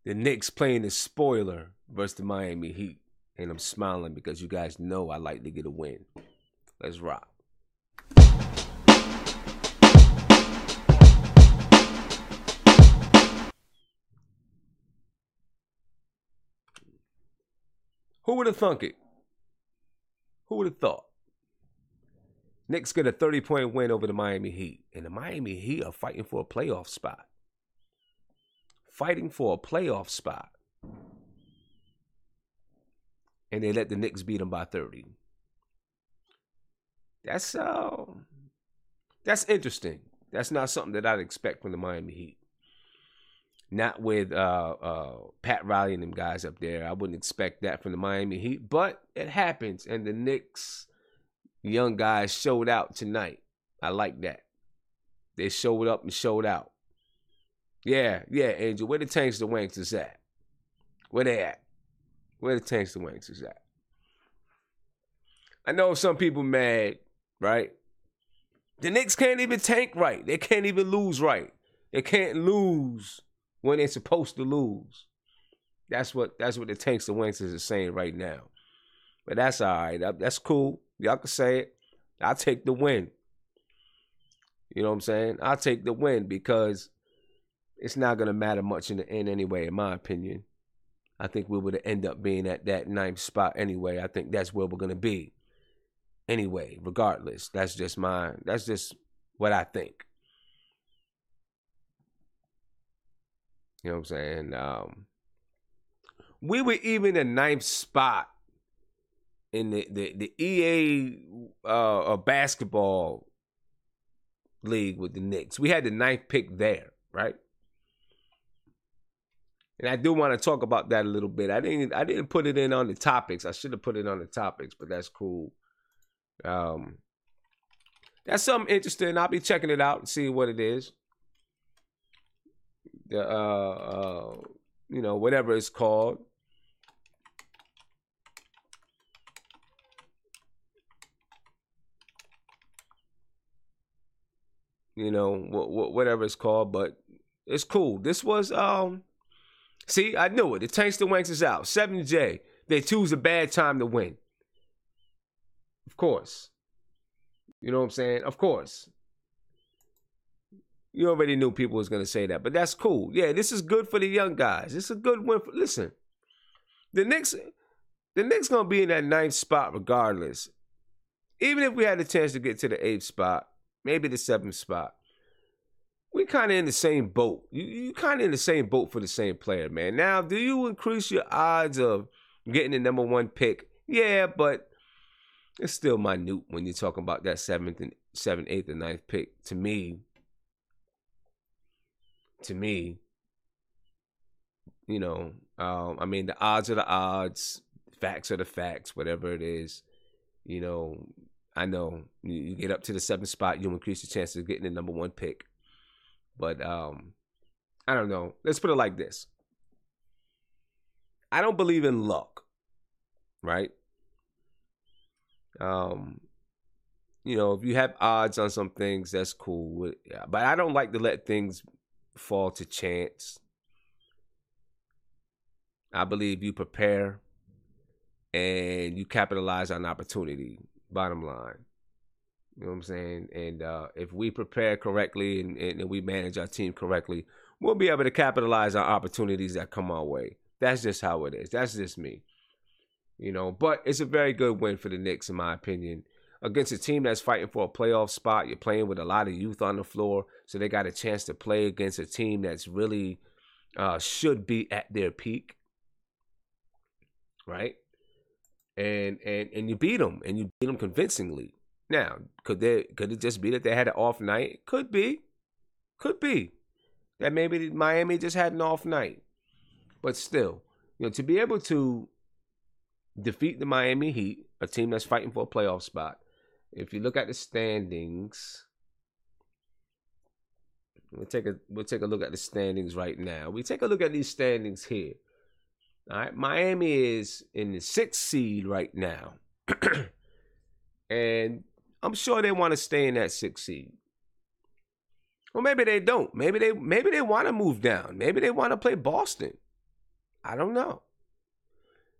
The Knicks playing the spoiler versus the Miami Heat. And I'm smiling because you guys know I like to get a win. Let's rock. Who would have thunk it? Who would have thought? Knicks get a 30-point win over the Miami Heat. And the Miami Heat are fighting for a playoff spot. Fighting for a playoff spot. And they let the Knicks beat them by 30. That's interesting. That's not something that I'd expect from the Miami Heat. Not with Pat Riley and them guys up there. I wouldn't expect that from the Miami Heat, but it happens. And the Knicks young guys showed out tonight. I like that. They showed up and showed out. Yeah, Angel. Where the Tanks the Wanks is at? Where they at? Where the Tanks the Wanks is at? I know some people mad, right? The Knicks can't even tank right. They can't even lose right. They can't lose when they're supposed to lose. That's what the Tanks the Wanks is saying right now. But that's all right. That's cool. Y'all can say it. I'll take the win. You know what I'm saying? I'll take the win because it's not going to matter much in the end anyway, in my opinion. I think we would end up being at that 9th spot anyway. I think that's where we're going to be. Anyway, regardless. That's just what I think. You know what I'm saying? We were even the 9th spot in the EA basketball league with the Knicks. We had the 9th pick there, right? And I do want to talk about that a little bit. I didn't put it in on the topics. I should have put it on the topics, but that's cool. That's something interesting. I'll be checking it out and seeing what it is. Whatever it's called. Whatever it's called, but it's cool. This was see, I knew it. The Tanks the Wanks is out. 7J. They choose a bad time to win. Of course. You know what I'm saying? Of course. You already knew people was going to say that, but that's cool. Yeah, this is good for the young guys. This is a good win. Listen, the Knicks going to be in that 9th spot regardless. Even if we had a chance to get to the 8th spot, maybe the 7th spot, we kind of in the same boat. You kind of in the same boat for the same player, man. Now, do you increase your odds of getting the number 1 pick? Yeah, but it's still minute when you're talking about that 7th, 8th, and 9th pick. To me, the odds are the odds, facts are the facts, whatever it is. I know you get up to the 7th spot, you increase the chances of getting the number 1 pick. But I don't know. Let's put it like this. I don't believe in luck, right? If you have odds on some things, that's cool. But I don't like to let things fall to chance. I believe you prepare and you capitalize on opportunity, bottom line. You know what I'm saying? And if we prepare correctly and we manage our team correctly, we'll be able to capitalize on opportunities that come our way. That's just how it is. That's just me. But it's a very good win for the Knicks, in my opinion. Against a team that's fighting for a playoff spot, you're playing with a lot of youth on the floor, so they got a chance to play against a team that's really should be at their peak, right? And you beat them, and you beat them convincingly. Now, could it just be that they had an off night? Could be. That maybe Miami just had an off night. But still, to be able to defeat the Miami Heat, a team that's fighting for a playoff spot. If you look at the standings, we'll take a look at the standings right now. We take a look at these standings here. All right, Miami is in the 6th seed right now. And I'm sure they want to stay in that 6th seed. Or maybe they don't. Maybe they want to move down. Maybe they want to play Boston. I don't know.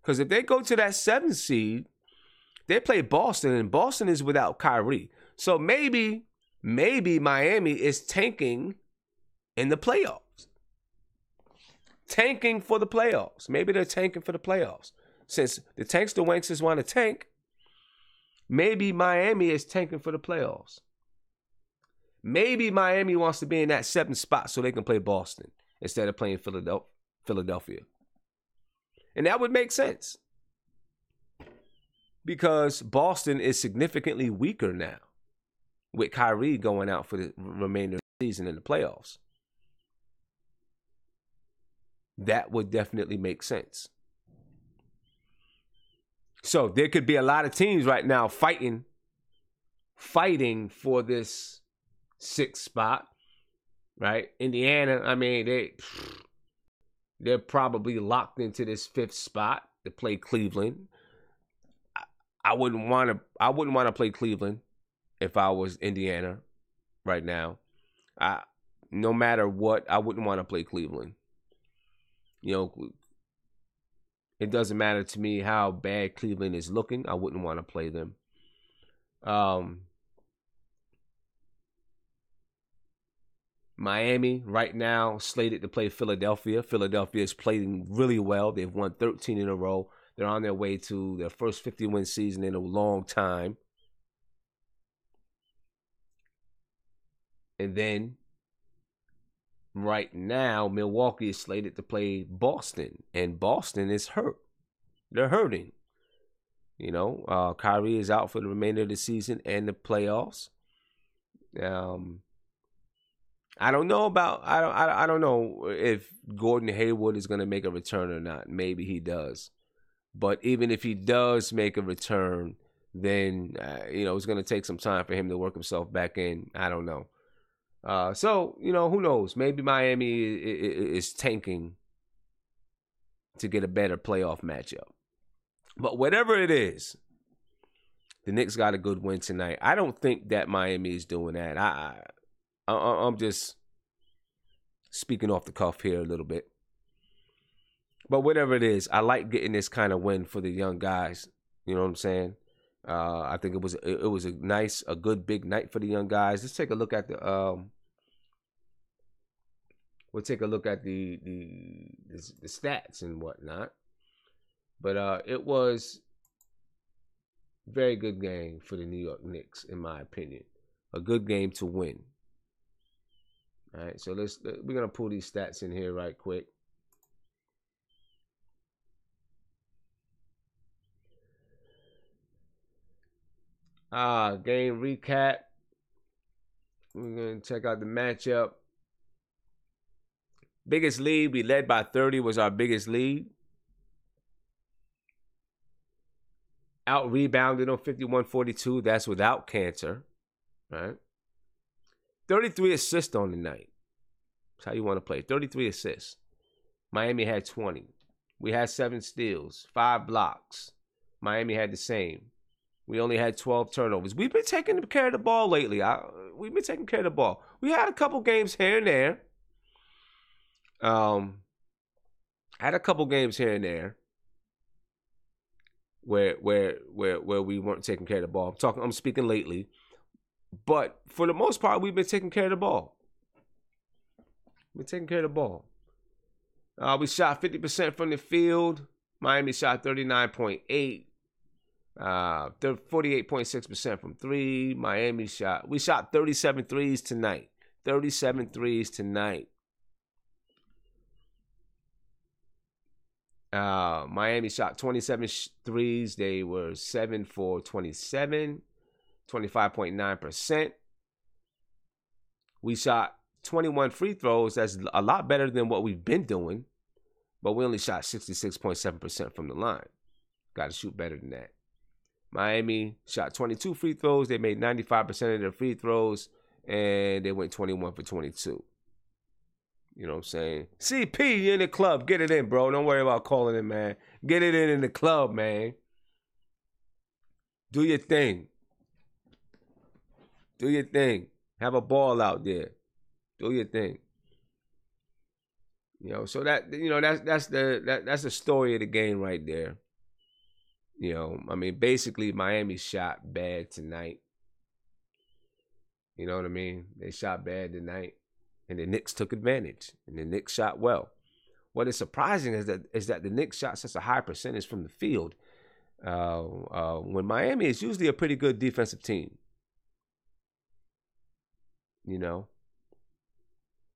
Because if they go to that 7th seed, they play Boston, and Boston is without Kyrie. So maybe Miami is tanking in the playoffs. Tanking for the playoffs. Maybe they're tanking for the playoffs. Since the Tankster Wanksters want to tank, maybe Miami is tanking for the playoffs. Maybe Miami wants to be in that 7th spot so they can play Boston instead of playing Philadelphia. And that would make sense. Because Boston is significantly weaker now with Kyrie going out for the remainder of the season in the playoffs. That would definitely make sense. So there could be a lot of teams right now fighting for this 6th spot, right? Indiana, I mean, they're probably locked into this 5th spot to play Cleveland. I wouldn't want to play Cleveland if I was Indiana right now. No matter what, I wouldn't want to play Cleveland. You know, it doesn't matter to me how bad Cleveland is looking. I wouldn't want to play them. Miami right now slated to play Philadelphia. Philadelphia is playing really well. They've won 13 in a row. They're on their way to their first 50-win season in a long time. And then, right now, Milwaukee is slated to play Boston. And Boston is hurt. They're hurting. You know, Kyrie is out for the remainder of the season and the playoffs. I don't know if Gordon Hayward is going to make a return or not. Maybe he does. But even if he does make a return, then, it's going to take some time for him to work himself back in. I don't know. So, who knows? Maybe Miami is tanking to get a better playoff matchup. But whatever it is, the Knicks got a good win tonight. I don't think that Miami is doing that. I'm just speaking off the cuff here a little bit. But whatever it is, I like getting this kind of win for the young guys. You know what I'm saying? I think it was a good big night for the young guys. Let's take a look at the we'll take a look at the stats and whatnot. But it was a very good game for the New York Knicks, in my opinion. A good game to win. All right, so we're gonna pull these stats in here right quick. Game recap. We're going to check out the matchup. Biggest lead, we led by 30, was our biggest lead. Out rebounded on 51-42. That's without Cantor. Right? 33 assists on the night. That's how you want to play. 33 assists. Miami had 20. We had 7 steals, 5 blocks. Miami had the same. We only had 12 turnovers. We've been taking care of the ball lately. We've been taking care of the ball. We had a couple games here and there. Had a couple games here and there where we weren't taking care of the ball. I'm speaking lately. But for the most part, we've been taking care of the ball. We shot 50% from the field. Miami shot 39.8. 48.6% from 3. We shot 37 threes tonight. 37 threes tonight. Miami shot 27 threes. They were 7 for 27. 25.9%. We shot 21 free throws. That's a lot better than what we've been doing. But we only shot 66.7% from the line. Got to shoot better than that. Miami shot 22 free throws. They made 95% of their free throws. And they went 21 for 22. You know what I'm saying? CP, you in the club. Get it in, bro. Don't worry about calling it, man. Get it in the club, man. Do your thing. Do your thing. Have a ball out there. Do your thing. So that's the story of the game right there. I mean, basically Miami shot bad tonight. You know what I mean? They shot bad tonight, and the Knicks took advantage, and the Knicks shot well. What is surprising is that the Knicks shot such a high percentage from the field. When Miami is usually a pretty good defensive team. Good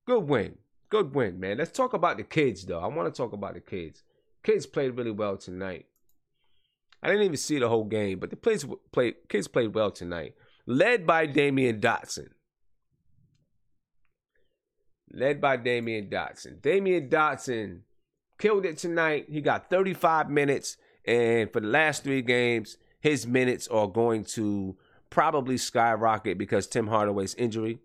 win. Good win, man. Let's talk about the kids, though. I want to talk about the kids. Kids played really well tonight. I didn't even see the whole game, but the kids played well tonight. Led by Damian Dotson. Damian Dotson killed it tonight. He got 35 minutes, and for the last 3 games, his minutes are going to probably skyrocket because Tim Hardaway's injury.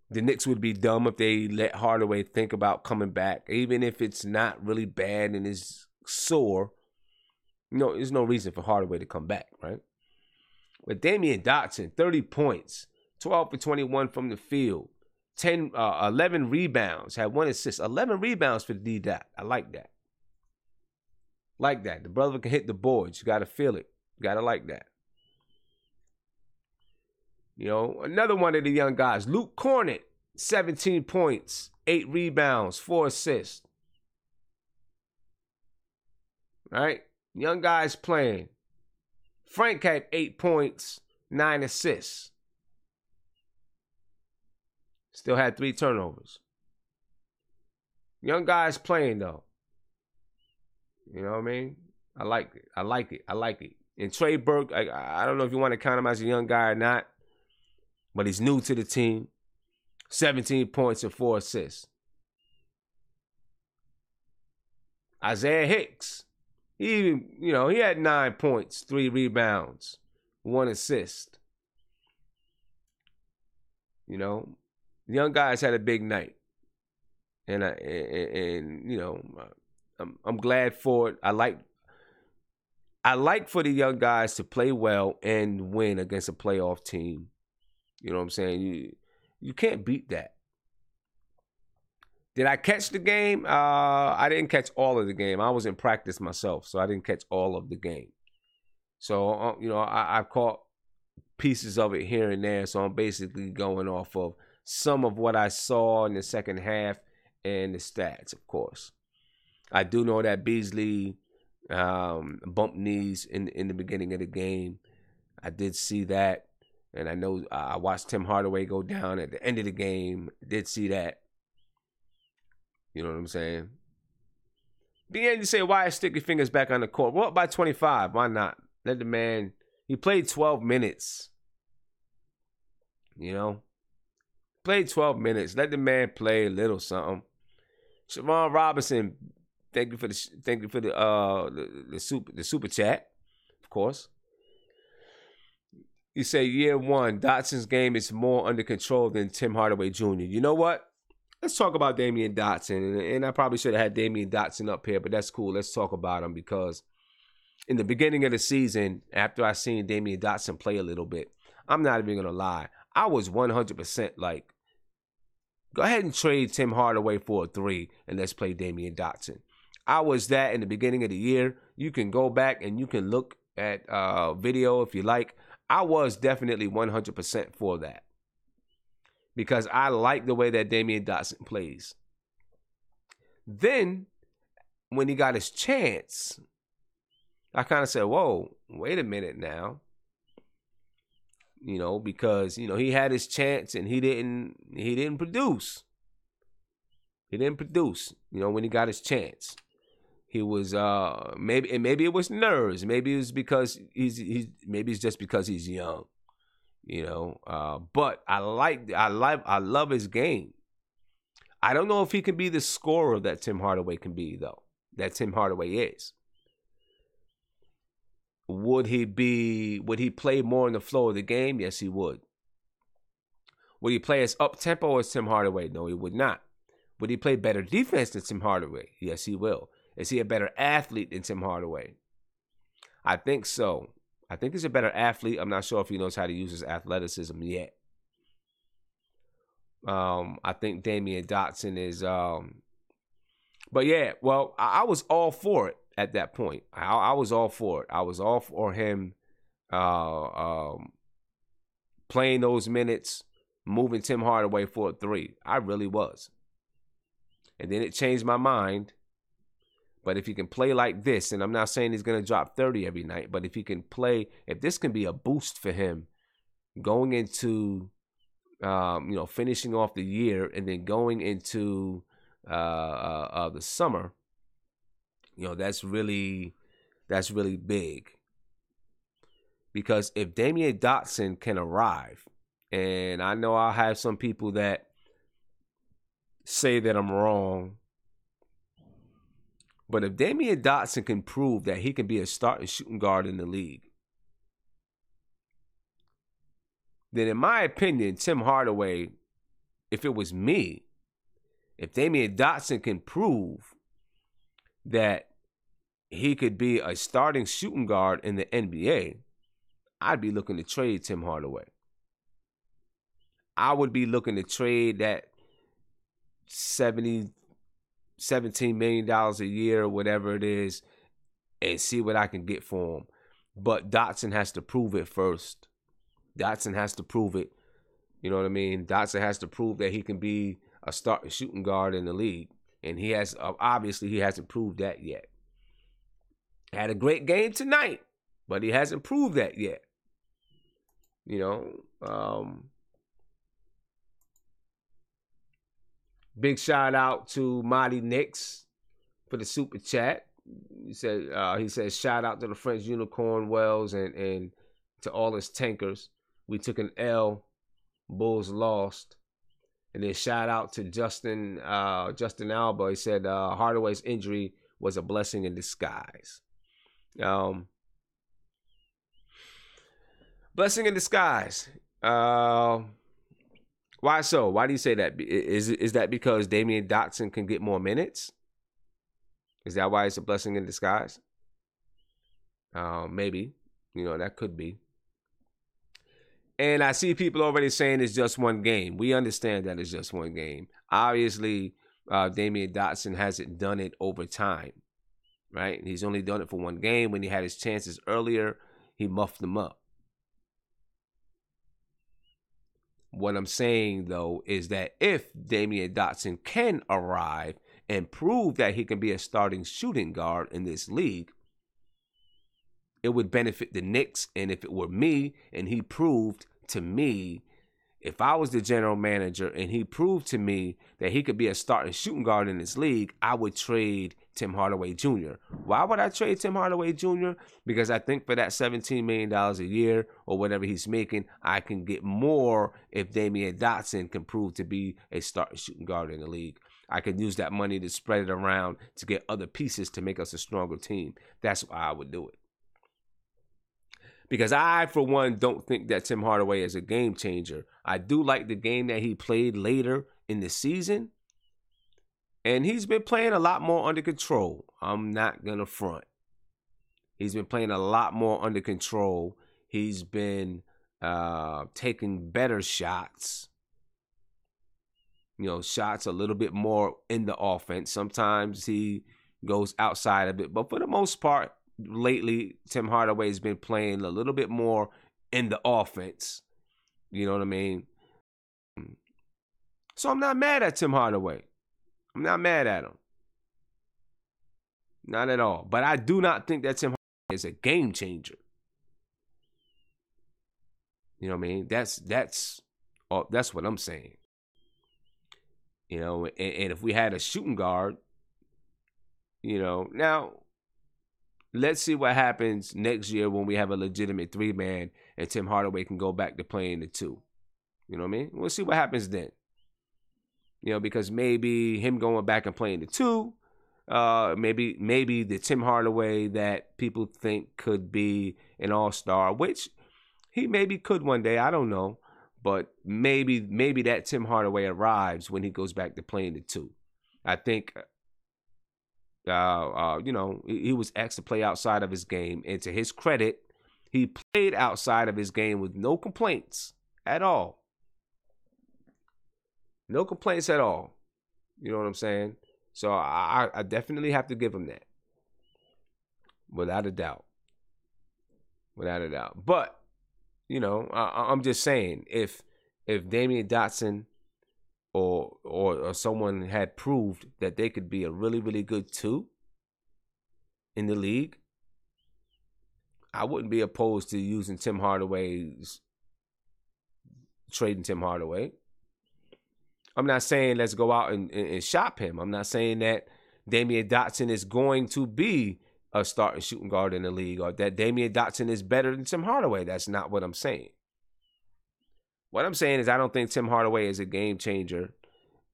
The Knicks would be dumb if they let Hardaway think about coming back, even if it's not really bad and is sore. There's no reason for Hardaway to come back, right? But Damian Dotson, 30 points, 12 for 21 from the field, 11 rebounds, had 1 assist, 11 rebounds for D-Dot. I like that. The brother can hit the boards. You got to feel it. You got to like that. Another one of the young guys, Luke Cornett, 17 points, 8 rebounds, 4 assists. Right? Young guys playing. Frank had 8 points, 9 assists. Still had 3 turnovers. Young guys playing, though. You know what I mean? I like it. And Trey Burke, I don't know if you want to count him as a young guy or not, but he's new to the team. 17 points and 4 assists. Isaiah Hicks, he had 9 points, 3 rebounds, 1 assist. Young guys had a big night, and I'm glad for it. I like for the young guys to play well and win against a playoff team. You know what I'm saying? You can't beat that. Did I catch the game? I didn't catch all of the game. I was in practice myself, so I didn't catch all of the game. So, I caught pieces of it here and there, so I'm basically going off of some of what I saw in the second half and the stats, of course. I do know that Beasley bumped knees in the beginning of the game. I did see that. And I know I watched Tim Hardaway go down at the end of the game. Did see that. You know what I'm saying? Began to say, why stick your fingers back on the court? Well, by 25. Why not? Let the man, he played 12 minutes. Played 12 minutes. Let the man play a little something. Siobhan Robinson, thank you for the super chat, of course. You say year 1, Dotson's game is more under control than Tim Hardaway Jr. You know what? Let's talk about Damian Dotson. And I probably should have had Damian Dotson up here, but that's cool. Let's talk about him because in the beginning of the season, after I seen Damian Dotson play a little bit, I'm not even going to lie. I was 100% like, go ahead and trade Tim Hardaway for a 3 and let's play Damian Dotson. I was that in the beginning of the year. You can go back and you can look at video if you like. I was definitely 100% for that because I like the way that Damian Dotson plays. Then, when he got his chance, I kind of said, whoa, wait a minute now. Because, he had his chance and he didn't produce. He didn't produce, when he got his chance. He was maybe it was nerves. Maybe it was because maybe it's just because he's young, But I love his game. I don't know if he can be the scorer that Tim Hardaway can be, though. That Tim Hardaway is. Would he play more in the flow of the game? Yes, he would. Would he play as up-tempo as Tim Hardaway? No, he would not. Would he play better defense than Tim Hardaway? Yes, he will. Is he a better athlete than Tim Hardaway? I think so. I think he's a better athlete. I'm not sure if he knows how to use his athleticism yet. I think Damian Dotson is. But yeah, well, I was all for it at that point. I was all for it. I was all for him playing those minutes, moving Tim Hardaway for a three. I really was. And then it changed my mind. But if he can play like this, and I'm not saying he's going to drop 30 every night, but if he can play, if this can be a boost for him going into, finishing off the year and then going into the summer, that's really big. Because if Damian Dotson can arrive, and I know I'll have some people that say that I'm wrong, but if Damian Dotson can prove that he can be a starting shooting guard in the league, then in my opinion, Tim Hardaway, if it was me, if Damian Dotson can prove that he could be a starting shooting guard in the NBA, I'd be looking to trade Tim Hardaway. I would be looking to trade that $17 million a year or whatever it is and see what I can get for him. But Dotson has to prove it first. Dotson has to prove it. You know what I mean? Dotson has to prove that he can be a starting shooting guard in the league. And he has, obviously, he hasn't proved that yet. Had a great game tonight, but he hasn't proved that yet. Big shout out to Marty Knicks for the super chat. He said shout out to the French Unicorn Wells and to all his tankers. We took an L, Bulls lost. And then shout out to Justin Alba. He said Hardaway's injury was a blessing in disguise. Blessing in disguise. Why so? Why do you say that? Is that because Damian Dotson can get more minutes? Is that why it's a blessing in disguise? Maybe. That could be. And I see people already saying it's just one game. We understand that it's just one game. Obviously, Damian Dotson hasn't done it over time, right? He's only done it for one game. When he had his chances earlier, he muffed them up. What I'm saying, though, is that if Damian Dotson can arrive and prove that he can be a starting shooting guard in this league, it would benefit the Knicks. And if it were me and he proved to me, if I was the general manager and he proved to me that he could be a starting shooting guard in this league, I would trade Tim Hardaway Jr. Why would I trade Tim Hardaway Jr.? Because I think for that $17 million a year or whatever he's making, I can get more if Damian Dotson can prove to be a starting shooting guard in the league. I could use that money to spread it around to get other pieces to make us a stronger team. That's why I would do it. Because I, for one, don't think that Tim Hardaway is a game changer. I do like the game that he played later in the season. And he's been playing a lot more under control. I'm not going to front. He's been playing a lot more under control. He's been taking better shots. Shots a little bit more in the offense. Sometimes he goes outside of it. But for the most part, lately, Tim Hardaway has been playing a little bit more in the offense. You know what I mean? So I'm not mad at Tim Hardaway. I'm not mad at him. Not at all. But I do not think that Tim Hardaway is a game changer. You know what I mean? That's what I'm saying. And if we had a shooting guard, now let's see what happens next year when we have a legitimate three-man and Tim Hardaway can go back to playing the two. You know what I mean? We'll see what happens then. Because maybe him going back and playing the two, maybe the Tim Hardaway that people think could be an all-star, which he maybe could one day. I don't know. But maybe that Tim Hardaway arrives when he goes back to playing the two. I think, he was asked to play outside of his game. And to his credit, he played outside of his game with no complaints at all. No complaints at all. You know what I'm saying? So I definitely have to give him that. Without a doubt. Without a doubt. But, I'm just saying, if Damian Dotson or someone had proved that they could be a really, really good 2 in the league, I wouldn't be opposed to using trading Tim Hardaway. I'm not saying let's go out and shop him. I'm not saying that Damian Dotson is going to be a starting shooting guard in the league or that Damian Dotson is better than Tim Hardaway. That's not what I'm saying. What I'm saying is I don't think Tim Hardaway is a game changer,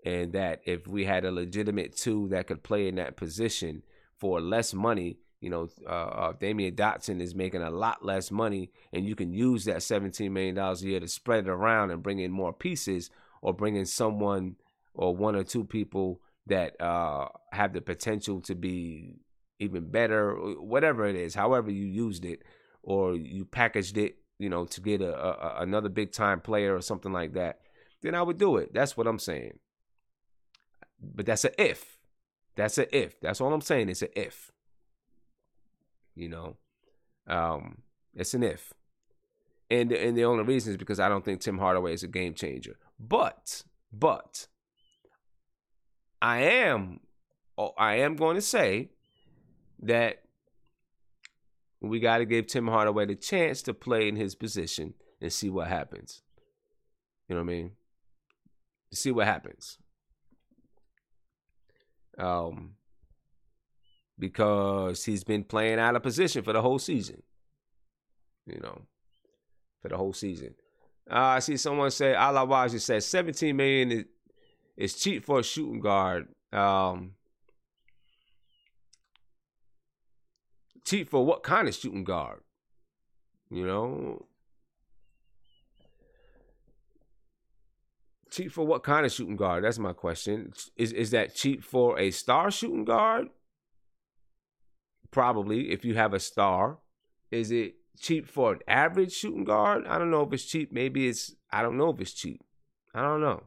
and that if we had a legitimate 2 that could play in that position for less money, Damian Dotson is making a lot less money, and you can use that $17 million a year to spread it around and bring in more pieces, or bring in someone or 1 or 2 people that have the potential to be even better, whatever it is, however you used it, or you packaged it, to get another big time player or something like that, then I would do it. That's what I'm saying. But that's a if. That's a if. That's all I'm saying. It's a if. It's an if. And the only reason is because I don't think Tim Hardaway is a game changer. But I am going to say that we got to give Tim Hardaway the chance to play in his position and see what happens. You know what I mean? See what happens. Because he's been playing out of position for the whole season. For the whole season. I see someone say, Alawaji says, $17 million is cheap for a shooting guard. Cheap for what kind of shooting guard? Cheap for what kind of shooting guard? That's my question. Is that cheap for a star shooting guard? Probably, if you have a star. Is it cheap for an average shooting guard? I don't know if it's cheap. I don't know if it's cheap. I don't know.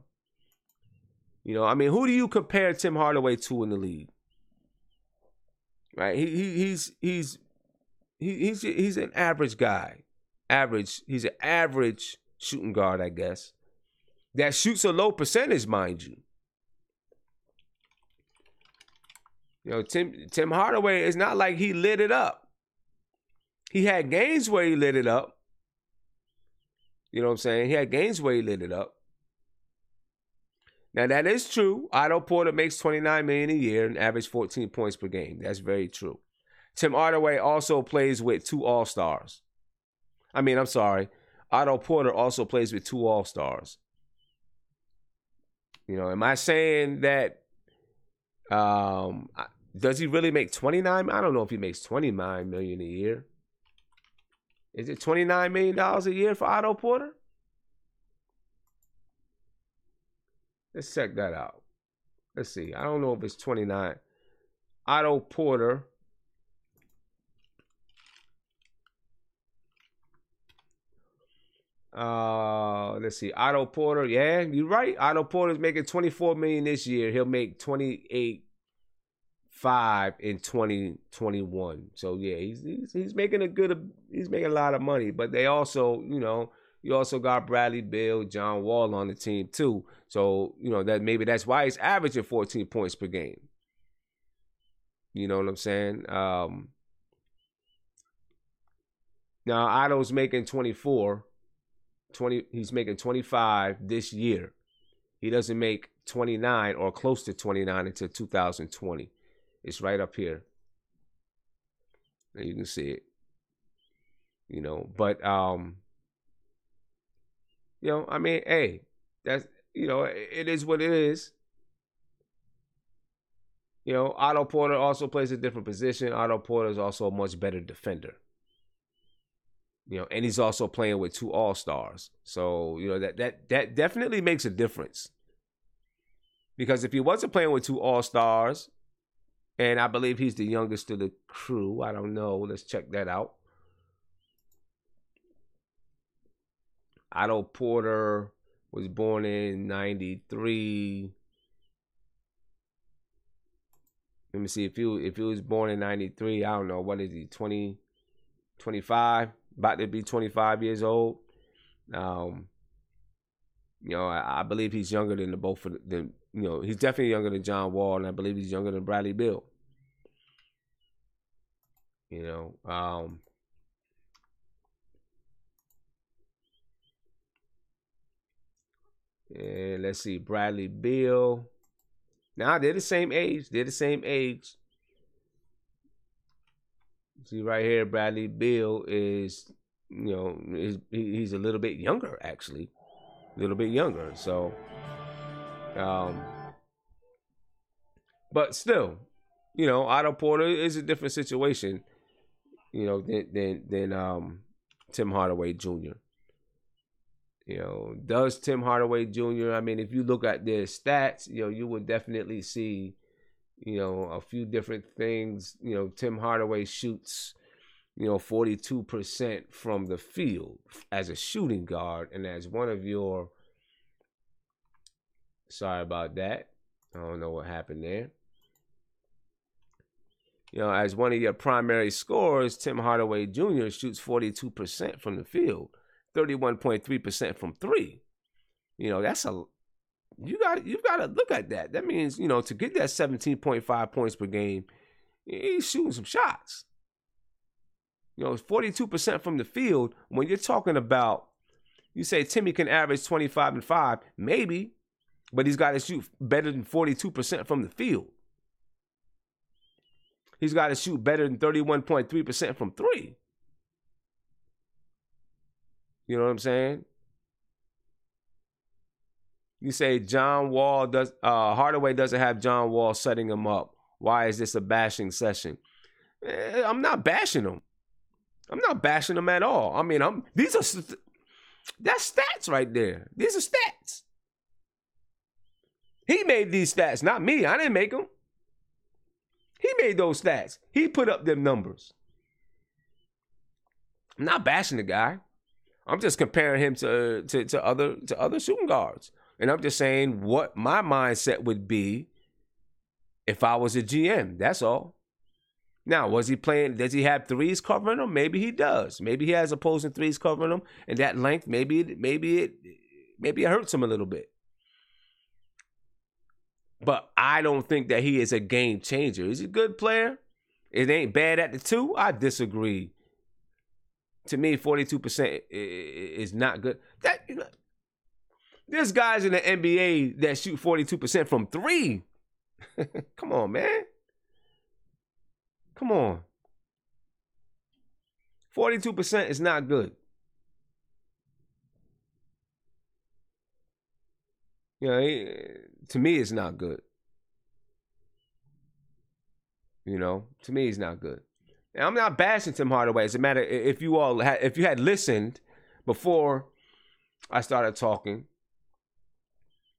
Who do you compare Tim Hardaway to in the league? Right? He's an average guy. He's an average shooting guard, I guess. That shoots a low percentage, mind you. Tim Hardaway, is not like he lit it up. He had games where he lit it up. You know what I'm saying? He had games where he lit it up. Now, that is true. Otto Porter makes $29 million a year and average 14 points per game. That's very true. Tim Hardaway also plays with 2 All-Stars. I'm sorry. Otto Porter also plays with 2 All-Stars. Am I saying that does he really make 29? I don't know if he makes $29 million a year. Is it $29 million a year for Otto Porter? Let's check that out. Let's see. I don't know if it's 29. Otto Porter. Let's see. Otto Porter. Yeah, you're right. Otto Porter's making $24 million this year. He'll make $28.5 in 2021. So yeah, he's making a lot of money. But they also, you also got Bradley Beal, John Wall on the team too. So, that maybe that's why he's averaging 14 points per game. You know what I'm saying? Now Otto's making 24. He's making 25 this year. He doesn't make 29 or close to 29 until 2020. It's right up here. And you can see it. But hey, that's it is what it is. Otto Porter also plays a different position. Otto Porter is also a much better defender. And he's also playing with 2 All-Stars. So, that definitely makes a difference. Because if he wasn't playing with 2 All-Stars, and I believe he's the youngest of the crew, I don't know. Let's check that out. Otto Porter was born in 93. Let me see, if he was born in 93, I don't know, what is he, 20, 25? About to be 25 years old. I believe he's younger than the both of them. He's definitely younger than John Wall, and I believe he's younger than Bradley Beal. And let's see, Bradley Beal. Now they're the same age. See right here, Bradley Beal is, he's a little bit younger, actually. A little bit younger. So, but still, Otto Porter is a different situation, than Tim Hardaway Jr. Does Tim Hardaway Jr., I mean, if you look at their stats, you would definitely see, a few different things. Tim Hardaway shoots, 42% from the field as a shooting guard, and as one of your, sorry about that, I don't know what happened there. As one of your primary scorers, Tim Hardaway Jr. shoots 42% from the field, 31.3% from three. That's you've got to look at that. That means, to get that 17.5 points per game, he's shooting some shots. 42% from the field. When you're talking about, you say Timmy can average 25 and 5, maybe, but he's got to shoot better than 42% from the field. He's got to shoot better than 31.3% from three. You know what I'm saying? You say Hardaway doesn't have John Wall setting him up. Why is this a bashing session? I'm not bashing him. I'm not bashing him at all. I mean, that's stats right there. These are stats. He made these stats, not me. I didn't make them. He made those stats. He put up them numbers. I'm not bashing the guy. I'm just comparing him to other shooting guards. And I'm just saying what my mindset would be if I was a GM. That's all. Now, does he have threes covering him? Maybe he does. Maybe he has opposing threes covering him. And that length, maybe it hurts him a little bit. But I don't think that he is a game changer. He's a good player. It ain't bad at the two. I disagree. To me, 42% is not good. There's guys in the NBA that shoot 42% from three. Come on, man. Come on. 42% is not good. To me, it's not good. To me, it's not good. And I'm not bashing Tim Hardaway. As a matter, if you had listened before I started talking,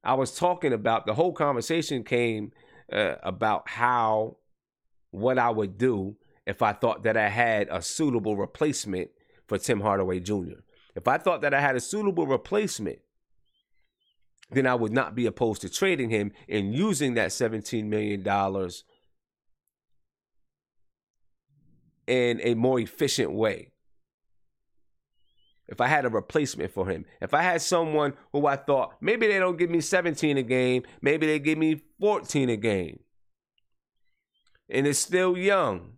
I was talking about, the whole conversation came about what I would do if I thought that I had a suitable replacement for Tim Hardaway Jr. If I thought that I had a suitable replacement, then I would not be opposed to trading him and using that $17 million in a more efficient way. If I had a replacement for him, if I had someone who I thought maybe they don't give me 17 a game, maybe they give me 14 a game, and it's still young,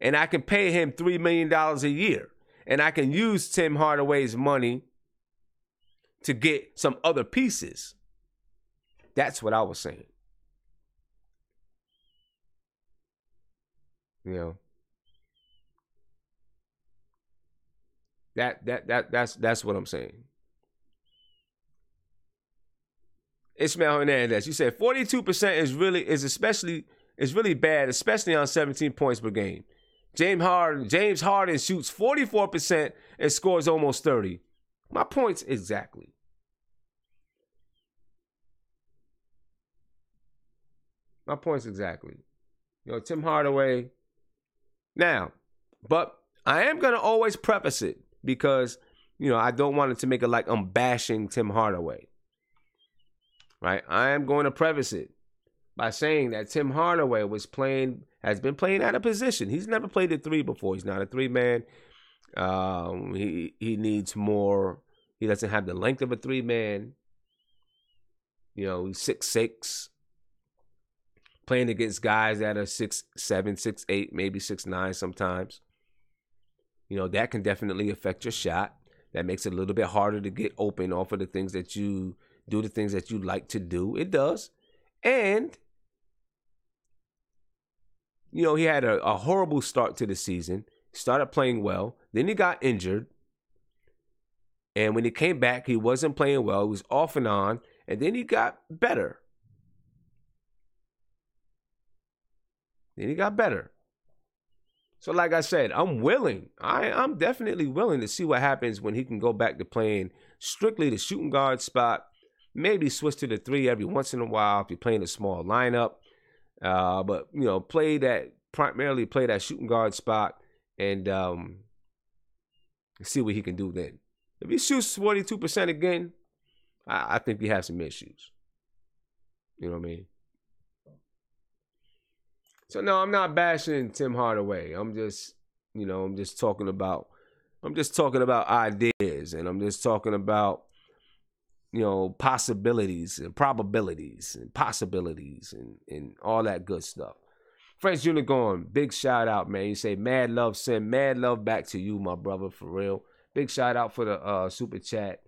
and I can pay him $3 million a year, and I can use Tim Hardaway's money to get some other pieces. That's what I was saying. That's what I'm saying. Ismail Hernandez, you said 42% is really bad, especially on 17 points per game. James Harden shoots 44% and scores almost 30. My points exactly. My points exactly. Tim Hardaway. Now, but I am going to always preface it because, I don't want it to make it like I'm bashing Tim Hardaway. right? I am going to preface it by saying that Tim Hardaway has been playing out of position. He's never played the three before. He's not a three man. He needs more. He doesn't have the length of a three man. He's 6'6", playing against guys that are 6'7", 6'8", maybe 6'9" sometimes. That can definitely affect your shot. That makes it a little bit harder to get open off of the things that you do, the things that you like to do. It does. And, he had a horrible start to the season. Started playing well. Then he got injured. And when he came back, he wasn't playing well. He was off and on. And then he got better. So like I said, I'm willing. I'm definitely willing to see what happens when he can go back to playing strictly the shooting guard spot. Maybe switch to the three every once in a while if you're playing a small lineup. But, primarily play that shooting guard spot and see what he can do then. If he shoots 42% again, I think he has some issues. You know what I mean? So no, I'm not bashing Tim Hardaway. I'm just talking about ideas, and I'm just talking about possibilities and probabilities and possibilities and all that good stuff. French Unicorn, big shout out, man. You say mad love, send mad love back to you, my brother, for real. Big shout out for the super chat.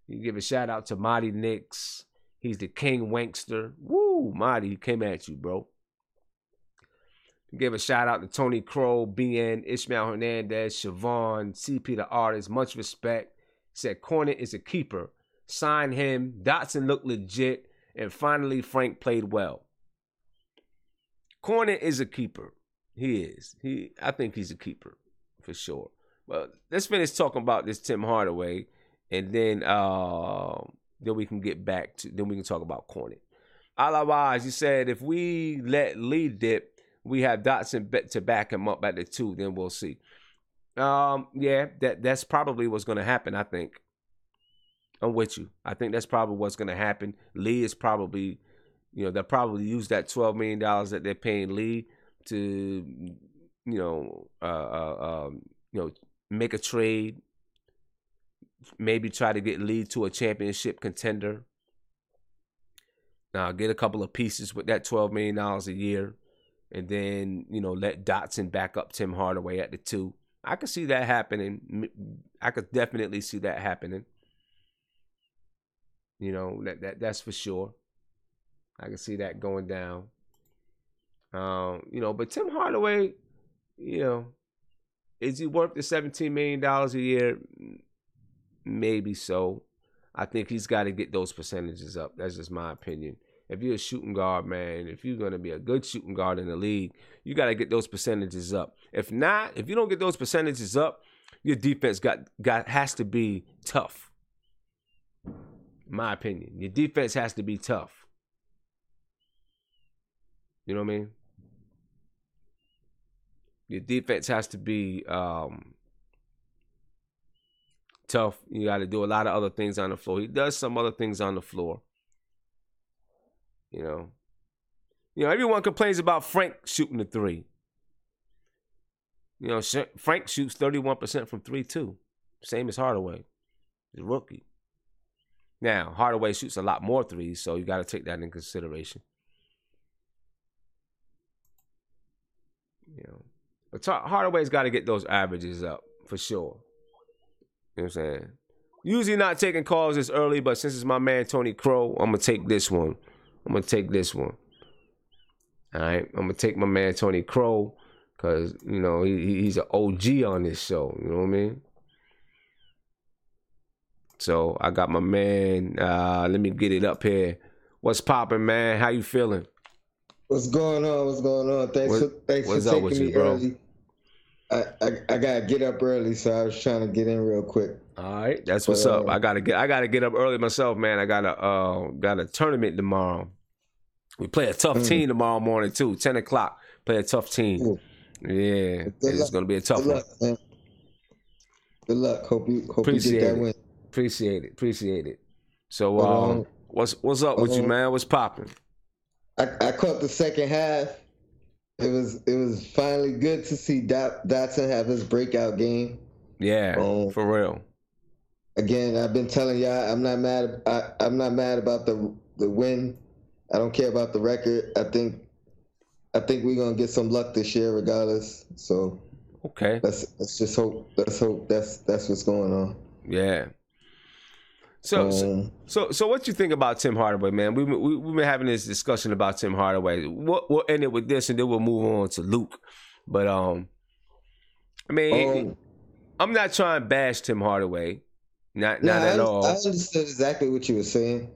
You give a shout out to Marty Knicks. He's the king wankster. Woo, Marty, he came at you, bro. Give a shout out to Tony Crow, BN, Ishmael Hernandez, Siobhan, CP the artist. Much respect. Said Cornet is a keeper. Sign him. Dotson looked legit. And finally, Frank played well. Cornet is a keeper. He is. I think he's a keeper for sure. Well, let's finish talking about this Tim Hardaway, and then we can get back to. Then we can talk about Cornet. Otherwise, you said if we let Lee dip, we have Dotson to back him up at the 2. Then we'll see. Yeah, that's probably what's going to happen. I think. I'm with you. I think that's probably what's going to happen. Lee is probably, they'll probably use that $12 million that they're paying Lee to, make a trade. Maybe try to get Lee to a championship contender. Get a couple of pieces with that $12 million a year. And then, let Dotson back up Tim Hardaway at the 2. I could see that happening. I could definitely see that happening. That's for sure. I can see that going down. But Tim Hardaway, is he worth the $17 million a year? Maybe so. I think he's got to get those percentages up. That's just my opinion. If you're a shooting guard, man, if you're going to be a good shooting guard in the league, you got to get those percentages up. If not, if you don't get those percentages up, your defense has to be tough. My opinion. Your defense has to be tough. You know what I mean? Your defense has to be tough. You got to do a lot of other things on the floor. He does some other things on the floor. Everyone complains about Frank shooting the 3. Frank shoots 31% from 3 too. Same as Hardaway. He's a rookie. Now, Hardaway shoots a lot more 3s, so you got to take that in consideration. But Hardaway's got to get those averages up for sure. You know what I'm saying? Usually not taking calls this early, but since it's my man Tony Crow, I'm going to take this one. All right? I'm going to take my man Tony Crow because, he's an OG on this show. You know what I mean? So I got my man. Let me get it up here. What's popping, man? How you feeling? What's going on? Thanks for taking me early. I gotta get up early, so I was trying to get in real quick. All right, that's what's up. I gotta get up early myself, man. I got a tournament tomorrow. We play a tough team tomorrow morning too. 10 o'clock. Play a tough team. Ooh. Yeah, it's gonna be a tough one. Man. Good luck. Hope you get that win. Appreciate it. So What's up with you, man? What's popping? I caught the second half. It was finally good to see Dotson have his breakout game. Yeah, for real. Again, I've been telling y'all I'm not mad. I'm not mad about the win. I don't care about the record. I think we're gonna get some luck this year, regardless. So okay, let's just hope. Let's hope that's what's going on. Yeah. So what you think about Tim Hardaway, man? We've been having this discussion about Tim Hardaway. We'll end it with this, and then we'll move on to Luke. But I mean, I'm not trying to bash Tim Hardaway, not at all. I understood exactly what you were saying.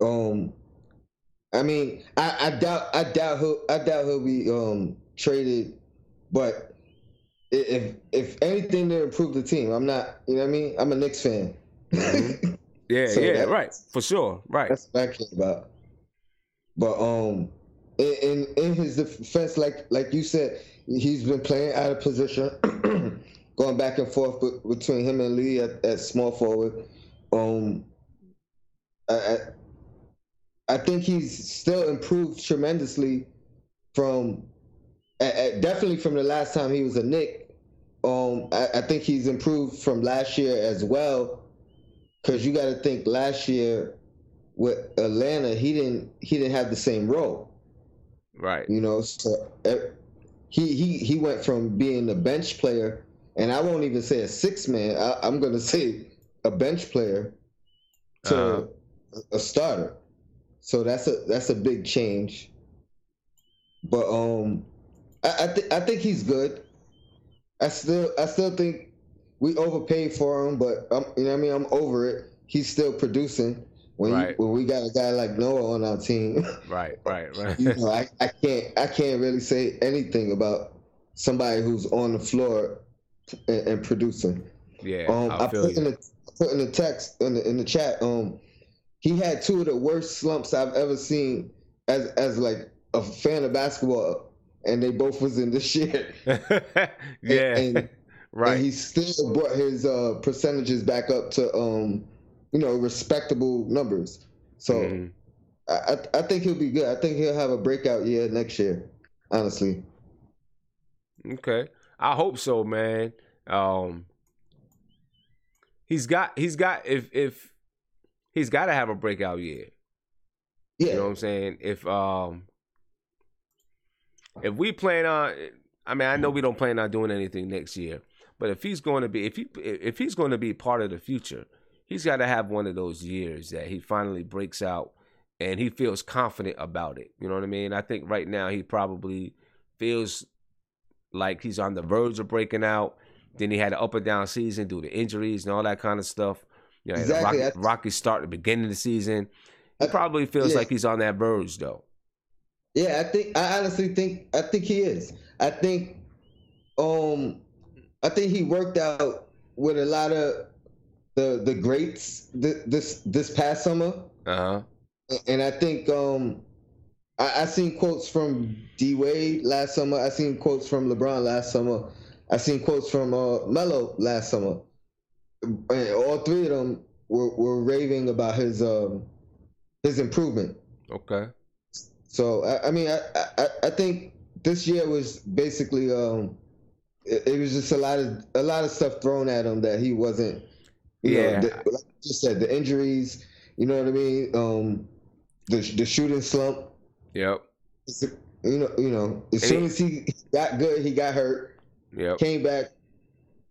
I mean, I doubt he'll be traded, but if anything to improve the team, I'm not. You know what I mean? I'm a Knicks fan. Mm-hmm. Yeah, so right, for sure, right. That's what I care about. But in his defense, like you said, he's been playing out of position, going back and forth between him and Lee at small forward. I think he's still improved tremendously from definitely from the last time he was a Knick. I think he's improved from last year as well. Because you got to think last year with Atlanta, he didn't have the same role, right? You know, so he went from being a bench player, and I won't even say a six man. I'm going to say a bench player to a starter. So that's a big change. But I think he's good. I still think we overpaid for him, but you know what I mean. I'm over it. He's still producing. When we got a guy like Noah on our team, right. You know, I can't really say anything about somebody who's on the floor and producing. Yeah, I put in the text in the chat. He had two of the worst slumps I've ever seen as like a fan of basketball, and they both was in this year. Yeah. And right. And he still brought his percentages back up to respectable numbers. So I think he'll be good. I think he'll have a breakout year next year, honestly. Okay. I hope so, man. He's got if he's got to have a breakout year. Yeah. You know what I'm saying? If we plan on, I mean, I know we don't plan on doing anything next year, but if he's going to be if he's going to be part of the future, he's got to have one of those years that he finally breaks out and he feels confident about it. You know what I mean? I think right now he probably feels like he's on the verge of breaking out. Then he had an up and down season due to injuries and all that kind of stuff. You know, exactly. Rocky start at the beginning of the season. He probably feels like he's on that verge, though. Yeah, I honestly think he is. I think he worked out with a lot of the greats this past summer. Uh-huh. And I think I seen quotes from D Wade last summer. I seen quotes from LeBron last summer. I seen quotes from Melo last summer. And all three of them were raving about his improvement. Okay. So I mean I think this year was basically it was just a lot of stuff thrown at him that he wasn't. Like you said, the injuries. You know what I mean? The shooting slump. Yep. You know. As soon as he got good, he got hurt. Yep. Came back.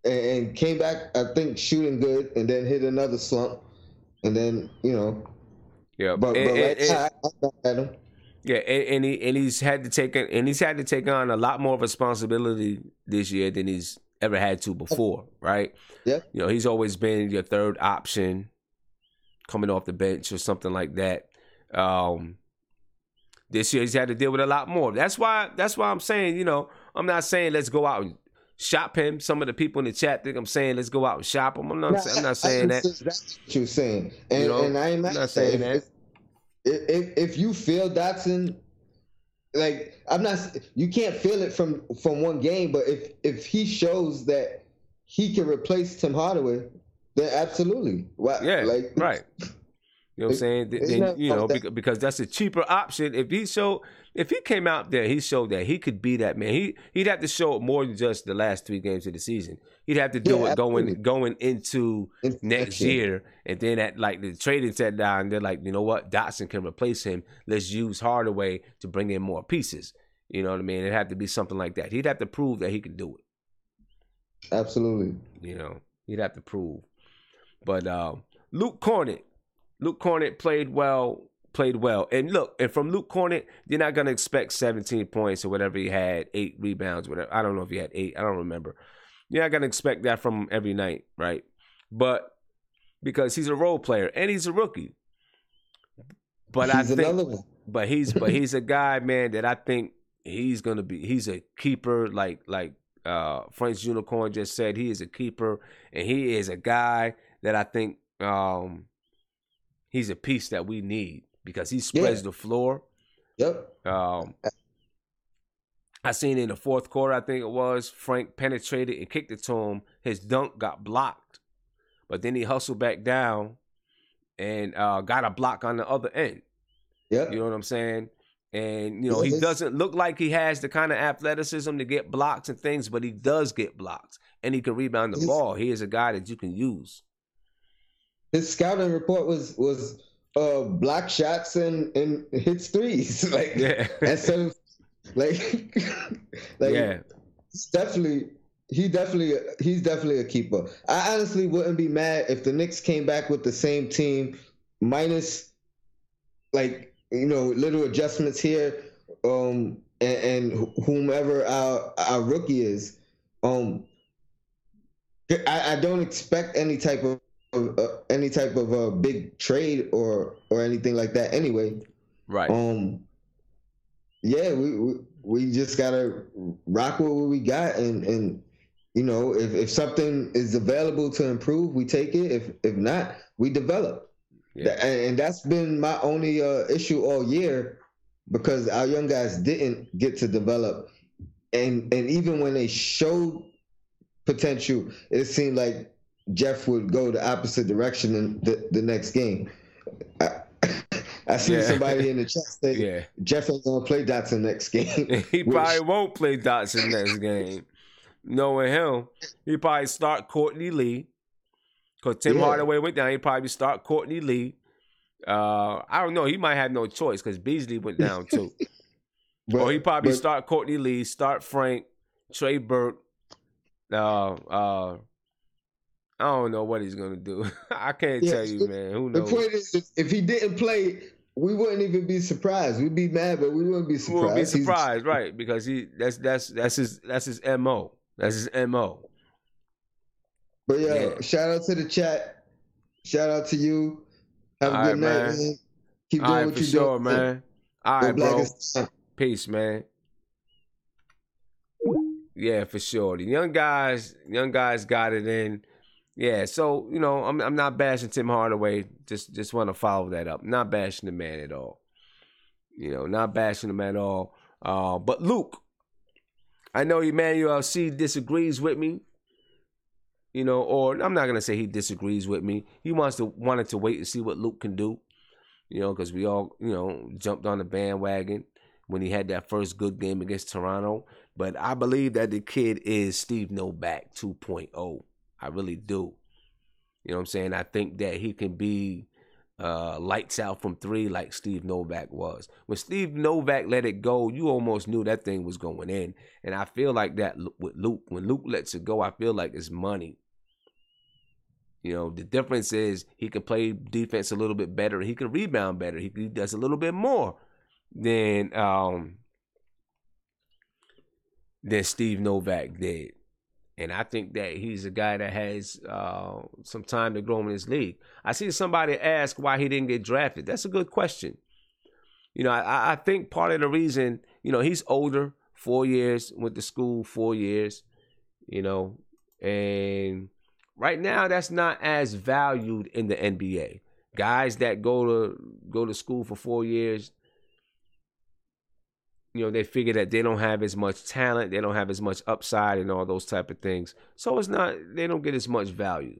And came back, I think, shooting good, and then hit another slump, and then Yeah. But right now, I at him. Yeah, and he's had to take on a lot more responsibility this year than he's ever had to before, right? Yeah. You know, he's always been your third option, coming off the bench or something like that. This year he's had to deal with a lot more. That's why I'm saying, I'm not saying let's go out and shop him. Some of the people in the chat think I'm saying let's go out and shop him. I'm not saying that. That's what you're saying, and I'm not saying that. If you feel Dotson, like you can't feel it from one game, but if he shows that he can replace Tim Hardaway, then absolutely. Yeah, right. You know what I'm saying? There's Then, nothing wrong with that. because that's a cheaper option. If he came out there, he showed that he could be that man. He'd have to show it more than just the last 3 games of the season. He'd have to do Yeah, it absolutely. going into next Next year. year, and then at like the trading set down, they're like, you know what, Dotson can replace him. Let's use Hardaway to bring in more pieces. You know what I mean? It'd have to be something like that. He'd have to prove that he could do it. Absolutely. You know, he'd have to prove. But Luke Cornett played well. And look, and from Luke Cornett, you're not gonna expect 17 points or whatever he had, 8 rebounds, whatever. I don't know if he had 8. I don't remember. You're not gonna expect that from him every night, right? But because he's a role player and he's a rookie. But He's another one. But he's a guy, man, that I think he's a keeper, like Frank's Unicorn just said. He is a keeper, and he is a guy that I think he's a piece that we need because he spreads the floor. Yep. I seen in the fourth quarter, I think it was, Frank penetrated and kicked it to him. His dunk got blocked, but then he hustled back down and got a block on the other end. Yep. You know what I'm saying? And, you know, he doesn't look like he has the kind of athleticism to get blocks and things, but he does get blocks. And he can rebound the ball. He is a guy that you can use. His scouting report was block shots and hits threes. Like, yeah. instead of, like yeah. He's definitely a keeper. I honestly wouldn't be mad if the Knicks came back with the same team minus, like, you know, little adjustments here, and whomever our rookie is. I don't expect any type of big trade or anything like that anyway. Right. Yeah, we just gotta rock with what we got, and you know, if something is available to improve, we take it. If not, we develop. Yeah. And that's been my only issue all year, because our young guys didn't get to develop, and even when they showed potential, it seemed like Jeff would go the opposite direction in the next game. I see somebody in the chat say Jeff ain't gonna play Dotson next game. He probably won't play Dotson next game. Knowing him, he probably start Courtney Lee. Because Tim Hardaway went down, he'd probably start Courtney Lee. I don't know. He might have no choice because Beasley went down too. Or he probably start Courtney Lee, start Frank, Trey Burke. I don't know what he's gonna do. I can't tell you, man. Who knows? The point is, if he didn't play, we wouldn't even be surprised. We'd be mad, but we wouldn't be surprised. We wouldn't be surprised, right? Because that's his MO. That's his MO. But shout out to the chat. Shout out to you. Have a good night, man. Keep doing what you're doing, man. All right, bro. Peace, man. Yeah, for sure. The young guys got it in. Yeah, so, you know, I'm not bashing Tim Hardaway. Just want to follow that up. Not bashing the man at all. You know, not bashing him at all. But Luke, I know Emmanuel C disagrees with me. You know, or I'm not going to say he disagrees with me. He wanted to wait and see what Luke can do. You know, because we all, you know, jumped on the bandwagon when he had that first good game against Toronto. But I believe that the kid is Steve Novak 2.0. I really do. You know what I'm saying? I think that he can be lights out from 3 like Steve Novak was. When Steve Novak let it go, you almost knew that thing was going in. And I feel like that with Luke. When Luke lets it go, I feel like it's money. You know, the difference is he can play defense a little bit better. He can rebound better. He does a little bit more than Steve Novak did. And I think that he's a guy that has some time to grow in this league. I see somebody ask why he didn't get drafted. That's a good question. You know, I think part of the reason, you know, he's older, 4 years, went to school 4 years, you know, and right now that's not as valued in the NBA. Guys that go to school for 4 years, you know, they figure that they don't have as much talent, they don't have as much upside and all those type of things. So they don't get as much value.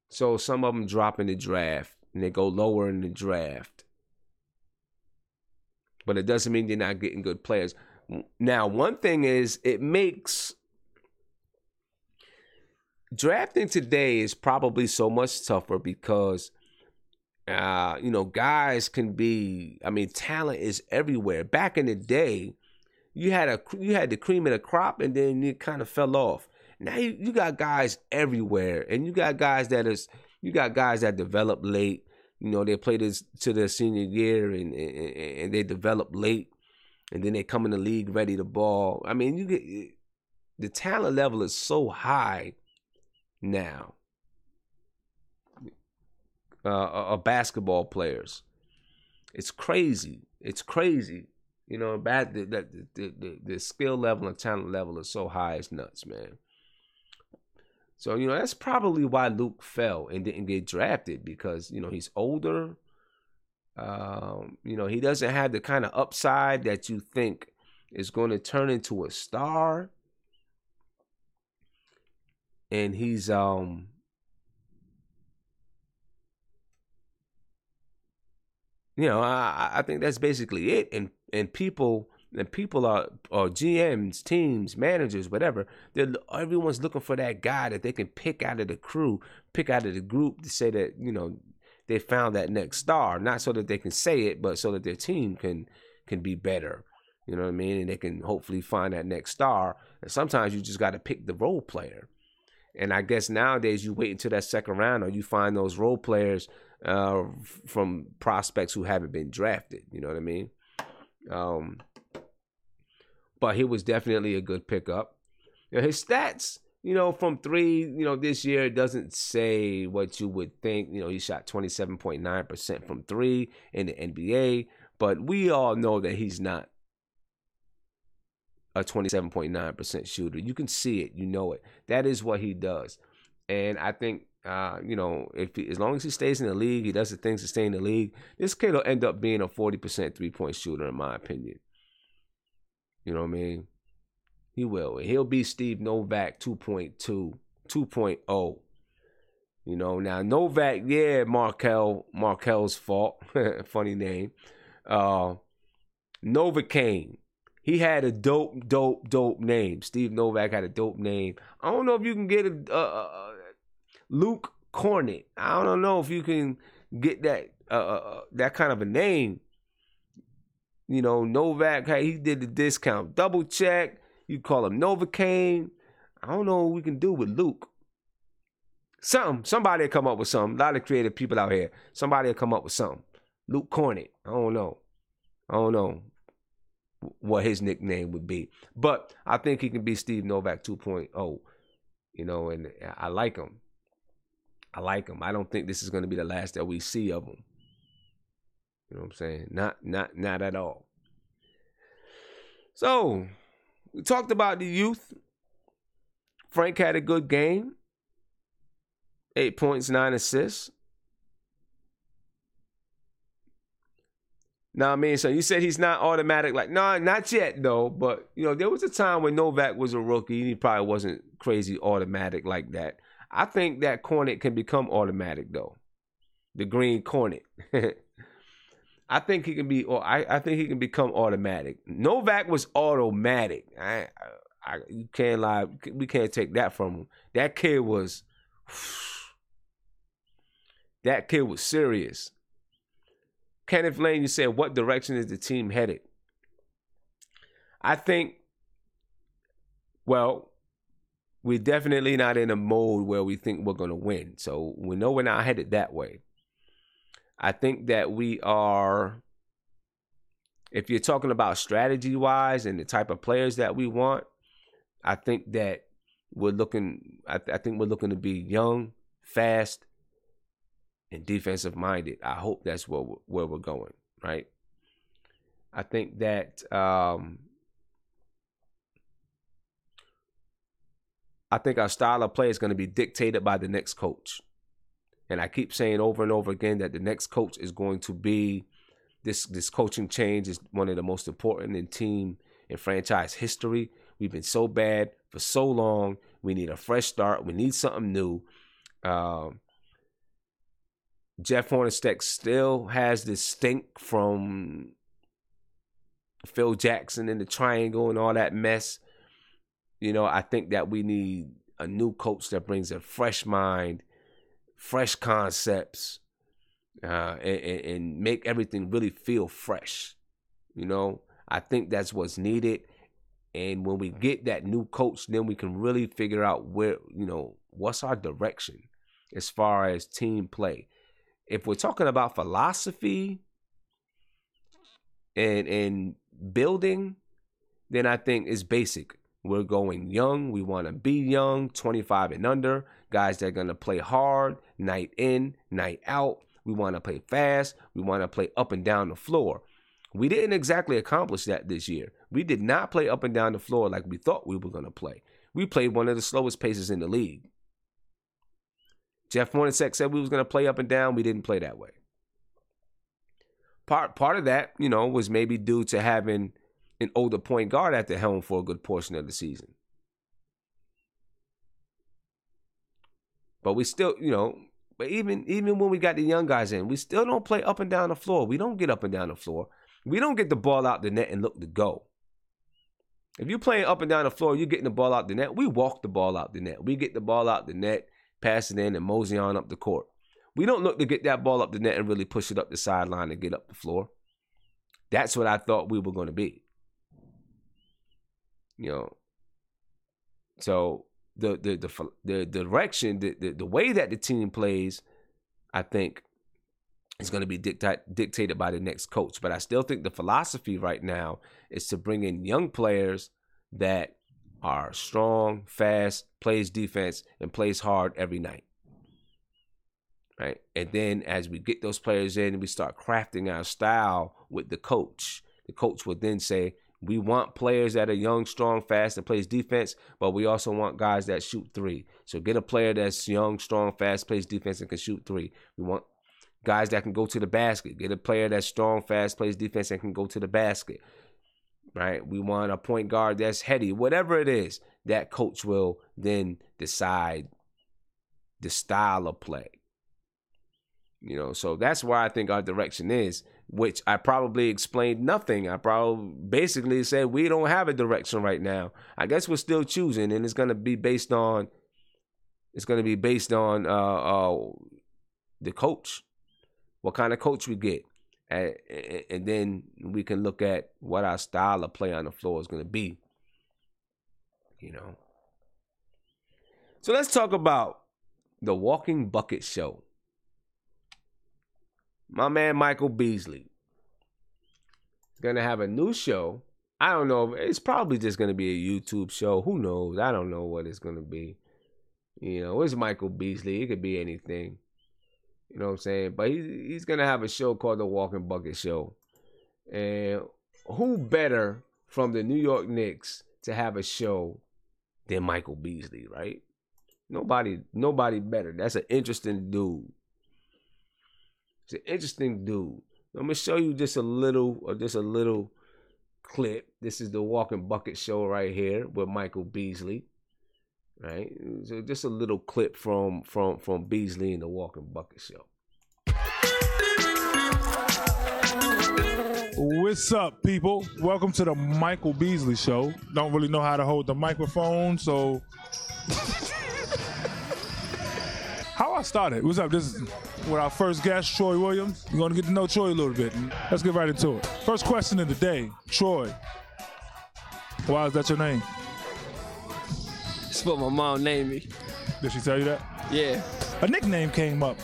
So some of them drop in the draft and they go lower in the draft. But it doesn't mean they're not getting good players. Now, one thing is, it makes drafting today is probably so much tougher because, guys can be. I mean, talent is everywhere. Back in the day, you had the cream of the crop, and then it kind of fell off. Now you got guys everywhere, and you got guys that develop late. They play this to their senior year, and they develop late, and then they come in the league ready to ball. I mean, the talent level is so high now. Basketball players, it's crazy. It's crazy. The skill level and talent level is so high, it's nuts, man. So, that's probably why Luke fell and didn't get drafted because, he's older. He doesn't have the kind of upside that you think is going to turn into a star. And he's, I think that's basically it. And people are GMs, teams, managers, whatever. Everyone's looking for that guy that they can pick out of the crew, pick out of the group to say that they found that next star. Not so that they can say it, but so that their team can be better. You know what I mean? And they can hopefully find that next star. And sometimes you just got to pick the role player. And I guess nowadays you wait until that second round, or you find those role players from prospects who haven't been drafted. You know what I mean? But he was definitely a good pickup. His stats, from three, this year doesn't say what you would think. He shot 27.9% from three in the NBA, but we all know that he's not a 27.9% shooter. You can see it, it. That is what he does. And I think, as long as he stays in the league, he does the things to stay in the league, this kid will end up being a 40% three-point shooter, in my opinion. You know what I mean? He will. He'll be Steve Novak 2.2, 2.0. Now Novak, yeah, Markel's fault. Funny name. Novocaine. He had a dope name. Steve Novak had a dope name. I don't know if you can get a Luke Cornet. I don't know if you can get that kind of a name. Novak, hey, he did the discount. Double check. You call him Novocaine. I don't know what we can do with Luke. Somebody will come up with something. A lot of creative people out here. Somebody will come up with something. Luke Cornet. I don't know what his nickname would be. But I think he can be Steve Novak 2.0. And I like him. I don't think this is going to be the last that we see of him. You know what I'm saying? Not at all. So, we talked about the youth. Frank had a good game. 8 points, 9 assists. Now, I mean, so you said he's not automatic. No, not yet, though. But, there was a time when Novak was a rookie. He probably wasn't crazy automatic like that. I think that Cornet can become automatic, though. The green Cornet. I think he can be, or I think he can become automatic. Novak was automatic. You can't lie. We can't take that from him. That kid was serious. Kenneth Lane, you said, what direction is the team headed? I think, well, we're definitely not in a mode where we think we're going to win. So we know we're not headed that way. I think that we are, if you're talking about strategy-wise and the type of players that we want, I think that we're looking to be young, fast, and defensive-minded. I hope that's where we're going, right? I think that I think our style of play is going to be dictated by the next coach. And I keep saying over and over again that the next coach is going to be, this coaching change is one of the most important in team and franchise history. We've been so bad for so long. We need a fresh start. We need something new. Jeff Hornacek still has this stink from Phil Jackson and the triangle and all that mess. I think that we need a new coach that brings a fresh mind, fresh concepts, and make everything really feel fresh. I think that's what's needed. And when we get that new coach, then we can really figure out what's our direction as far as team play. If we're talking about philosophy and building, then I think it's basic. We're going young. We want to be young, 25 and under, guys that are going to play hard, night in, night out. We want to play fast. We want to play up and down the floor. We didn't exactly accomplish that this year. We did not play up and down the floor like we thought we were going to play. We played one of the slowest paces in the league. Jeff Hornacek said we was going to play up and down. We didn't play that way. Part of that, was maybe due to having an older point guard at the helm for a good portion of the season. But we still, but even when we got the young guys in, we still don't play up and down the floor. We don't get up and down the floor. We don't get the ball out the net and look to go. If you're playing up and down the floor, you're getting the ball out the net. We walk the ball out the net. We get the ball out the net, pass it in, and mosey on up the court. We don't look to get that ball up the net and really push it up the sideline and get up the floor. That's what I thought we were going to be. So the direction, the way that the team plays, I think, is going to be dictated by the next coach. But I still think the philosophy right now is to bring in young players that are strong, fast, plays defense, and plays hard every night. Right? And then as we get those players in, we start crafting our style with the coach. The coach would then say, we want players that are young, strong, fast, and plays defense, but we also want guys that shoot three. So get a player that's young, strong, fast, plays defense, and can shoot three. We want guys that can go to the basket. Get a player that's strong, fast, plays defense, and can go to the basket. Right? We want a point guard that's heady. Whatever it is, that coach will then decide the style of play. So that's where I think our direction is, which I probably explained nothing. I probably basically said we don't have a direction right now. I guess we're still choosing, and it's going to be based on the coach, what kind of coach we get, and then we can look at what our style of play on the floor is going to be. So let's talk about the Walking Bucket Show. My man Michael Beasley is going to have a new show. I don't know. It's probably just going to be a YouTube show. Who knows? I don't know what it's going to be. It's Michael Beasley. It could be anything. You know what I'm saying? But he's going to have a show called The Walking Bucket Show. And who better from the New York Knicks to have a show than Michael Beasley, right? Nobody better. That's an interesting dude. He's an interesting dude. I'm gonna show you just a little clip. This is the Walking Bucket Show right here with Michael Beasley. Right? So just a little clip from Beasley and the Walking Bucket Show. What's up, people? Welcome to the Michael Beasley Show. Don't really know how to hold the microphone, so how I started. What's up? This is with our first guest, Troy Williams. You're going to get to know Troy a little bit. Let's get right into it. First question of the day. Troy, why is that your name? It's what my mom named me. Did she tell you that? Yeah. A nickname came up.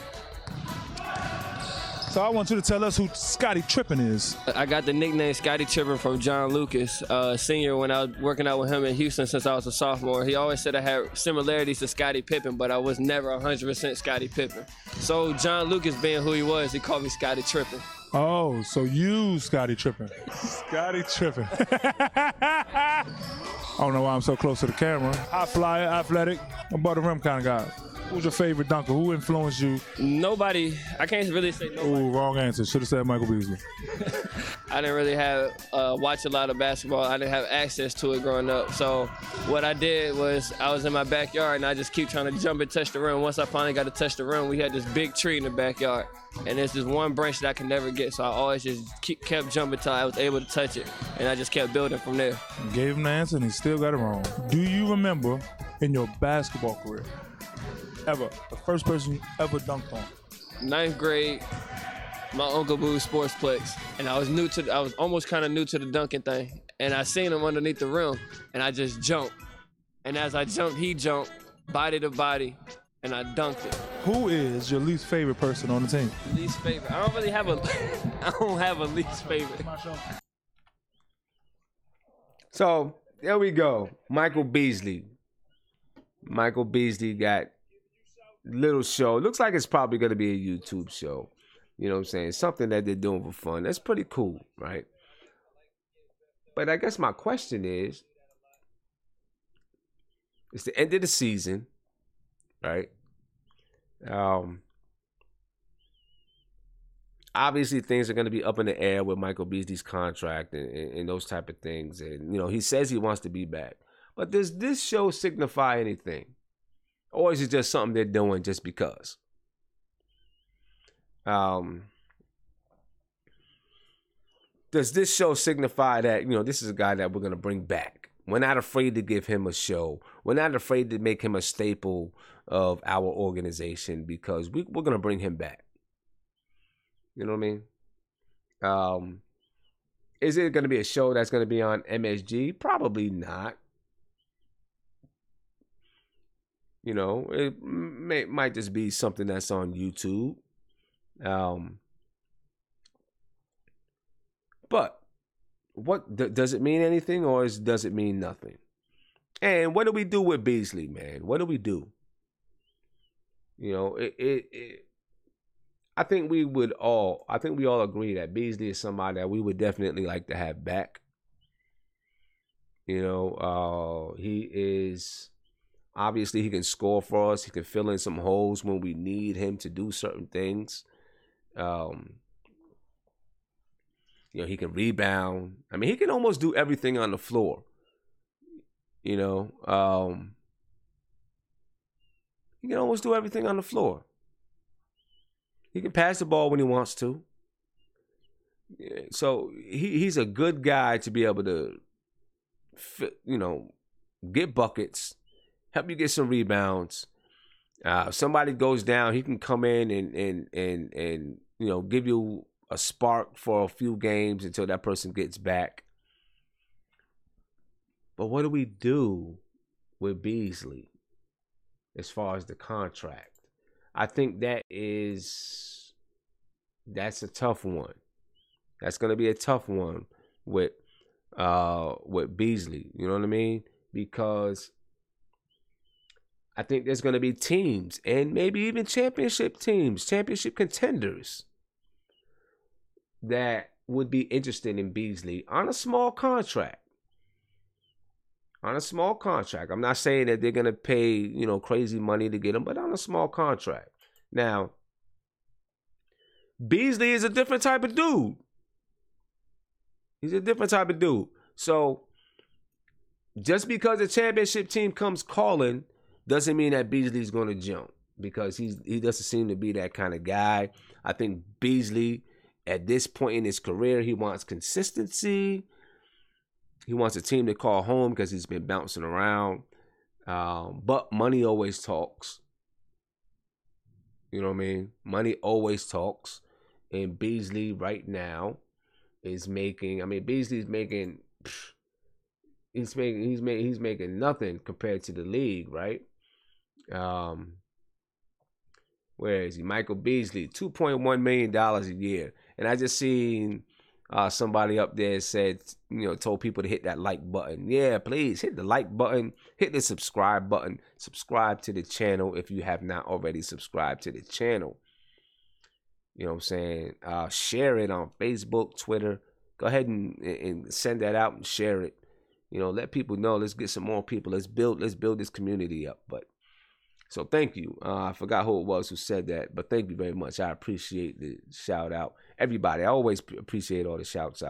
So I want you to tell us who Scottie Trippin is. I got the nickname Scottie Trippin from John Lucas, senior, when I was working out with him in Houston since I was a sophomore. He always said I had similarities to Scottie Pippen, but I was never 100% Scottie Pippen. So John Lucas being who he was, he called me Scottie Trippin. Oh, so you Scottie Trippin. Scottie Trippin. I don't know why I'm so close to the camera. High flyer, athletic, above the rim kind of guy. Who's your favorite dunker? Who influenced you? Nobody. I can't really say nobody. Ooh, wrong answer. Should have said Michael Beasley. I didn't really have watch a lot of basketball. I didn't have access to it growing up. So what I did was I was in my backyard and I just keep trying to jump and touch the rim. Once I finally got to touch the rim, we had this big tree in the backyard. And there's this one branch that I could never get. So I always just kept jumping until I was able to touch it. And I just kept building from there. Gave him the answer and he still got it wrong. Do you remember in your basketball career, ever, the first person you ever dunked on? 9th grade, my Uncle Boo's Sportsplex, and I was almost kind of new to the dunking thing, and I seen him underneath the rim, and I just jumped, and as I jumped, he jumped, body to body, and I dunked it. Who is your least favorite person on the team? Least favorite? I don't really have a, I don't have a least favorite. So there we go. Michael Beasley. Michael Beasley got little show. Looks like it's probably going to be a YouTube show. You know what I'm saying? Something that they're doing for fun. That's pretty cool, right? But I guess my question is, it's the end of the season, right? Obviously, things are going to be up in the air with Michael Beasley's contract and those type of things. And, you know, he says he wants to be back. But does this show signify anything? Or is it just something they're doing just because? Does this show signify that, you know, this is a guy that we're going to bring back? We're not afraid to give him a show. We're not afraid to make him a staple of our organization because we're going to bring him back. You know what I mean? Is it going to be a show that's going to be on MSG? Probably not. You know, it might just be something that's on YouTube. But what does it mean anything, or does it mean nothing? And what do we do with Beasley, man? What do we do? You know, I think we all agree that Beasley is somebody that we would definitely like to have back. You know, he is. Obviously, he can score for us. He can fill in some holes when we need him to do certain things. You know, he can rebound. I mean, he can almost do everything on the floor. You know, he can almost do everything on the floor. He can pass the ball when he wants to. So he's a good guy to be able to, you know, get buckets. Help you get some rebounds. If somebody goes down, he can come in and you know, give you a spark for a few games until that person gets back. But what do we do with Beasley as far as the contract? I think that's a tough one. That's gonna be a tough one with Beasley. You know what I mean? Because I think there's going to be teams and maybe even championship teams, championship contenders that would be interested in Beasley on a small contract. On a small contract. I'm not saying that they're going to pay, you know, crazy money to get him, but on a small contract. Now, Beasley is a different type of dude. He's a different type of dude. So, just because a championship team comes calling doesn't mean that Beasley's going to jump, because he doesn't seem to be that kind of guy. I think Beasley, at this point in his career, he wants consistency. He wants a team to call home because he's been bouncing around. But money always talks. You know what I mean? Money always talks. And Beasley right now is making, I mean, Beasley's making, he's making nothing compared to the league, right? Where is he? Michael Beasley, $2.1 million a year. And I just seen somebody up there said, you know, told people to hit that like button. Yeah, please hit the like button, hit the subscribe button, subscribe to the channel if you have not already subscribed to the channel. You know what I'm saying? Share it on Facebook, Twitter. Go ahead and send that out and share it. You know, let people know. Let's get some more people. Let's build this community up. But So thank you. I forgot who it was who said that, but thank you very much. I appreciate the shout out. Everybody, I always appreciate all the shout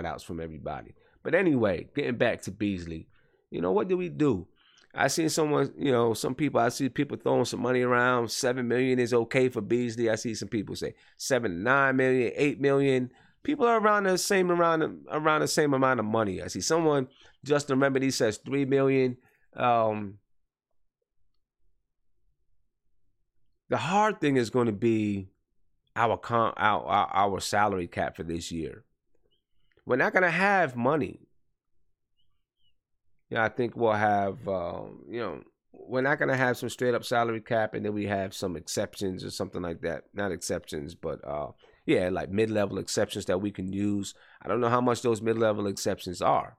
outs from everybody. But anyway, getting back to Beasley, what do we do? I seen someone, I see people throwing some money around. $7 million is okay for Beasley. I see some people say $7 to $9 million, $8 million. People are around the same amount of money. I see someone, Justin Remedy, says $3 million. The hard thing is going to be our salary cap for this year. We're not going to have money. I think we'll have, we're not going to have some straight up salary cap, and then we have some exceptions or something like that. Not exceptions, but like mid-level exceptions that we can use. I don't know how much those mid-level exceptions are.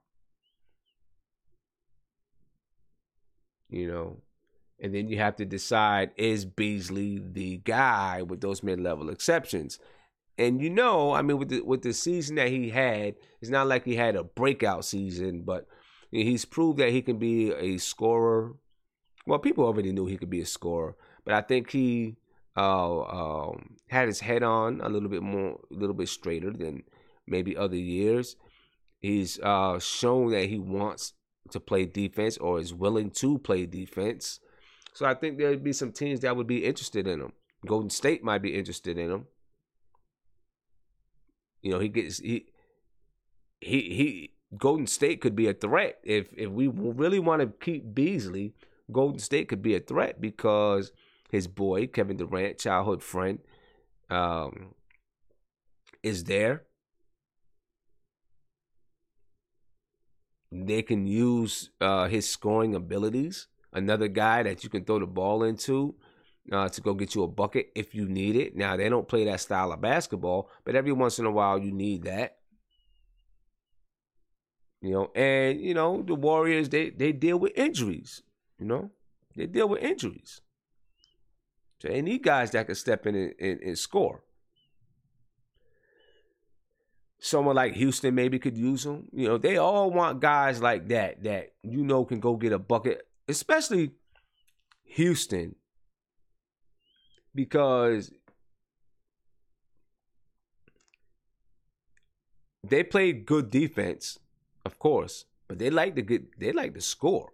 And then you have to decide, is Beasley the guy with those mid-level exceptions? And with the season that he had, it's not like he had a breakout season, but he's proved that he can be a scorer. Well, people already knew he could be a scorer, but I think he had his head on a little bit straighter than maybe other years. He's shown that he wants to play defense or is willing to play defense. So I think there'd be some teams that would be interested in him. Golden State might be interested in him. Golden State could be a threat. If we really want to keep Beasley, Golden State could be a threat because his boy, Kevin Durant, childhood friend, is there. They can use his scoring abilities. Another guy that you can throw the ball into to go get you a bucket if you need it. Now, they don't play that style of basketball, but every once in a while you need that. The Warriors, they deal with injuries. They deal with injuries. So they need guys that can step in and score. Someone like Houston maybe could use them. They all want guys like that can go get a bucket, especially Houston, because they play good defense, of course, but they like to score.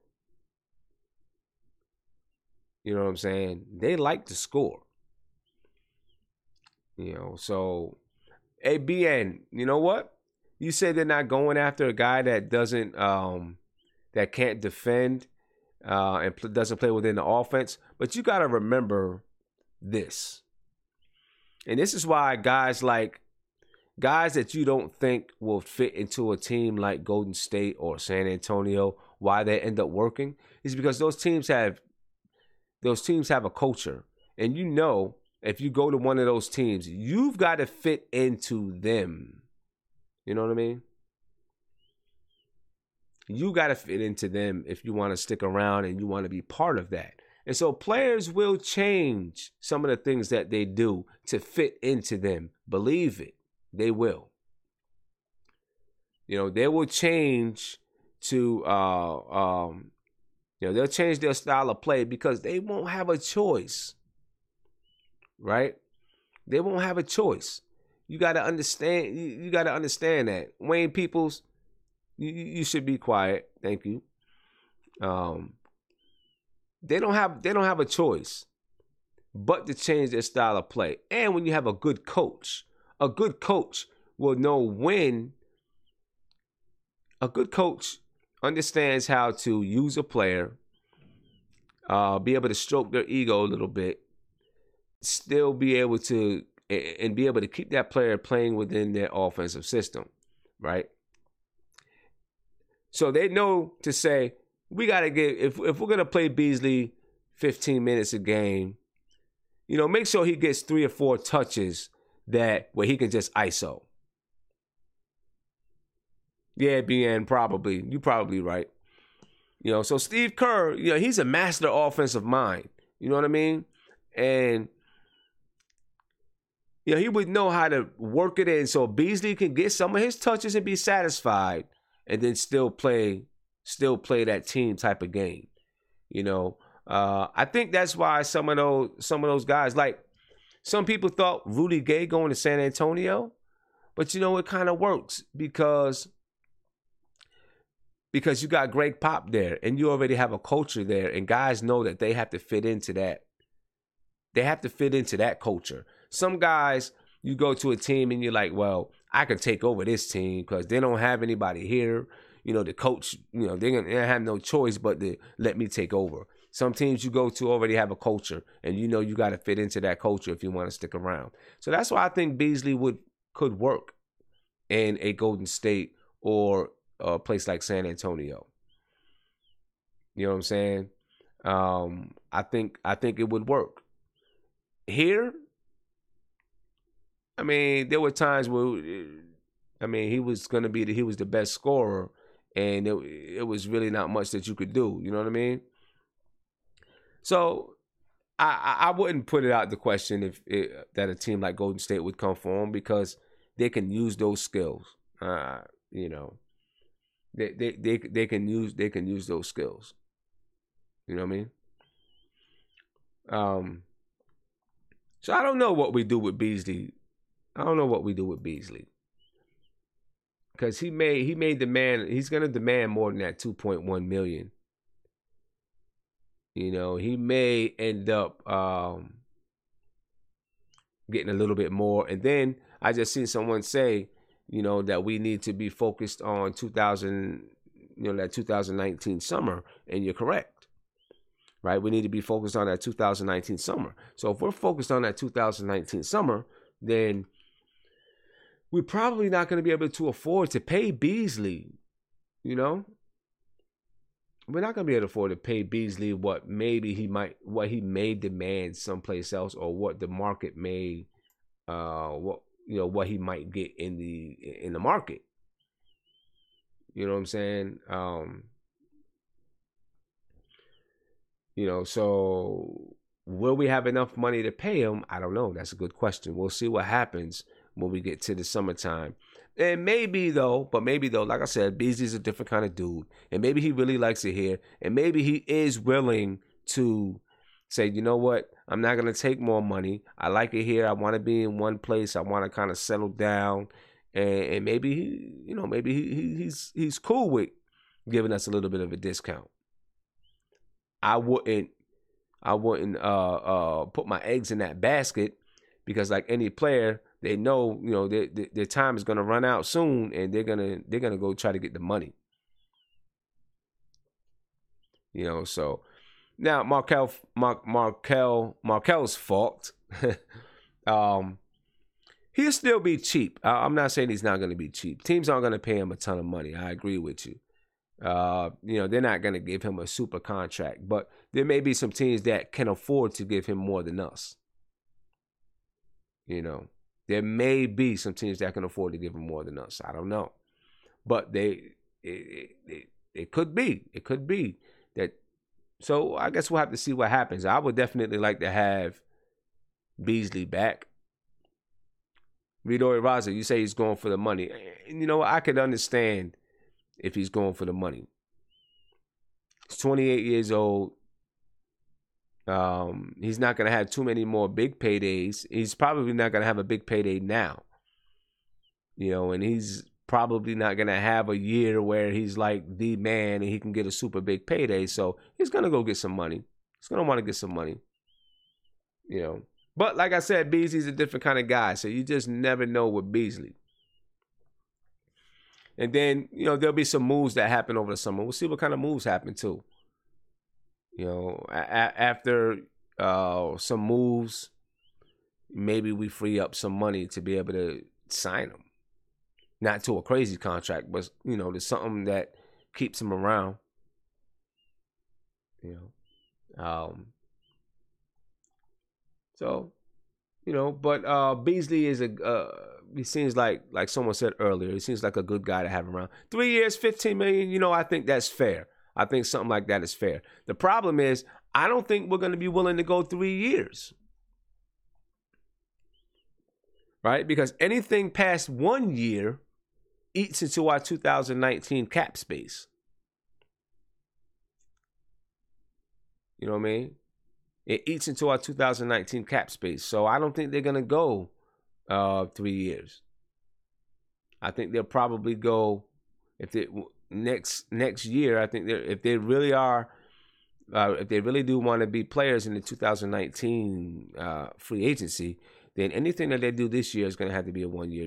You know what I'm saying? They like to score. So ABN, you know what? You say they're not going after a guy that doesn't that can't defend and doesn't play within the offense, but you got to remember this. And this is why guys that you don't think will fit into a team like Golden State or San Antonio, why they end up working is because those teams have a culture. And if you go to one of those teams, you've got to fit into them. You know what I mean? You got to fit into them if you want to stick around and you want to be part of that. And so players will change some of the things that they do to fit into them. Believe it, they will. They will change to, they'll change their style of play because they won't have a choice, right? They won't have a choice. You got to understand. You got to understand that. Wayne Peoples, you should be quiet. Thank you. They don't have a choice but to change their style of play. And when you have a good coach will know when. A good coach understands how to use a player, be able to stroke their ego a little bit, still be able to keep that player playing within their offensive system, right? So they know to say, we got to get, if we're going to play Beasley 15 minutes a game, make sure he gets 3 or 4 touches where he can just ISO. Yeah, BN, probably. You're probably right. So Steve Kerr, he's a master offensive mind. You know what I mean? And, he would know how to work it in so Beasley can get some of his touches and be satisfied and then still play that team type of game. I think that's why some of those guys, like some people thought Rudy Gay going to San Antonio, but it kind of works because you got Greg Pop there, and you already have a culture there, and guys know that they have to fit into that. They have to fit into that culture. Some guys, you go to a team and you're like, well, I can take over this team because they don't have anybody here. The coach, they're going to have no choice but to let me take over. Some teams you go to already have a culture, and you got to fit into that culture if you want to stick around. So that's why I think Beasley could work in a Golden State or a place like San Antonio. You know what I'm saying? I think it would work. Here, there were times where, he was the best scorer, and it was really not much that you could do. You know what I mean? So I wouldn't put it out the question that a team like Golden State would come for him, because they can use those skills. They can use those skills. You know what I mean? So I don't know what we do with Beasley. Because he may demand, he's gonna demand more than that $2.1 million. He may end up getting a little bit more. And then I just seen someone say, that we need to be focused on 2019 summer, and you're correct. Right? We need to be focused on that 2019 summer. So if we're focused on that 2019 summer, then we're probably not going to be able to afford to pay Beasley. We're not going to be able to afford to pay Beasley what he may demand someplace else, or what the market may, what he might get in the market. You know what I'm saying? So will we have enough money to pay him? I don't know. That's a good question. We'll see what happens when we get to the summertime. And maybe though, like I said, Beasley's a different kind of dude. And maybe he really likes it here. And maybe he is willing to say, you know what? I'm not going to take more money. I like it here. I want to be in one place. I want to kind of settle down. And maybe he's cool with giving us a little bit of a discount. I wouldn't put my eggs in that basket, because like any player, they know, their time is going to run out soon, and they're going to go try to get the money. So now Markel's fault. He'll still be cheap. I'm not saying he's not going to be cheap. Teams aren't going to pay him a ton of money. I agree with you. They're not going to give him a super contract, but there may be some teams that can afford to give him more than us. There may be some teams that can afford to give him more than us. I don't know, but it could be. It could be that. So I guess we'll have to see what happens. I would definitely like to have Beasley back. Vidori Raza, you say he's going for the money. And I could understand if he's going for the money. He's 28 years old. He's not going to have too many more big paydays. He's probably not going to have a big payday now. And he's probably not going to have a year where he's like the man and he can get a super big payday. So he's going to go get some money. He's going to want to get some money. But like I said, Beasley's a different kind of guy. So you just never know with Beasley. And then, there'll be some moves that happen over the summer. We'll see what kind of moves happen too. After some moves, maybe we free up some money to be able to sign him. Not to a crazy contract, but, to something that keeps him around. But Beasley is he seems like someone said earlier, he seems like a good guy to have around. 3 years, $15 million, I think that's fair. I think something like that is fair. The problem is, I don't think we're going to be willing to go 3 years. Right? Because anything past 1 year eats into our 2019 cap space. You know what I mean? It eats into our 2019 cap space. So I don't think they're going to go 3 years. I think they'll probably go if they next year. I think if they really are, if they really do want to be players in the 2019 free agency, then anything that they do this year is going to have to be a 1-year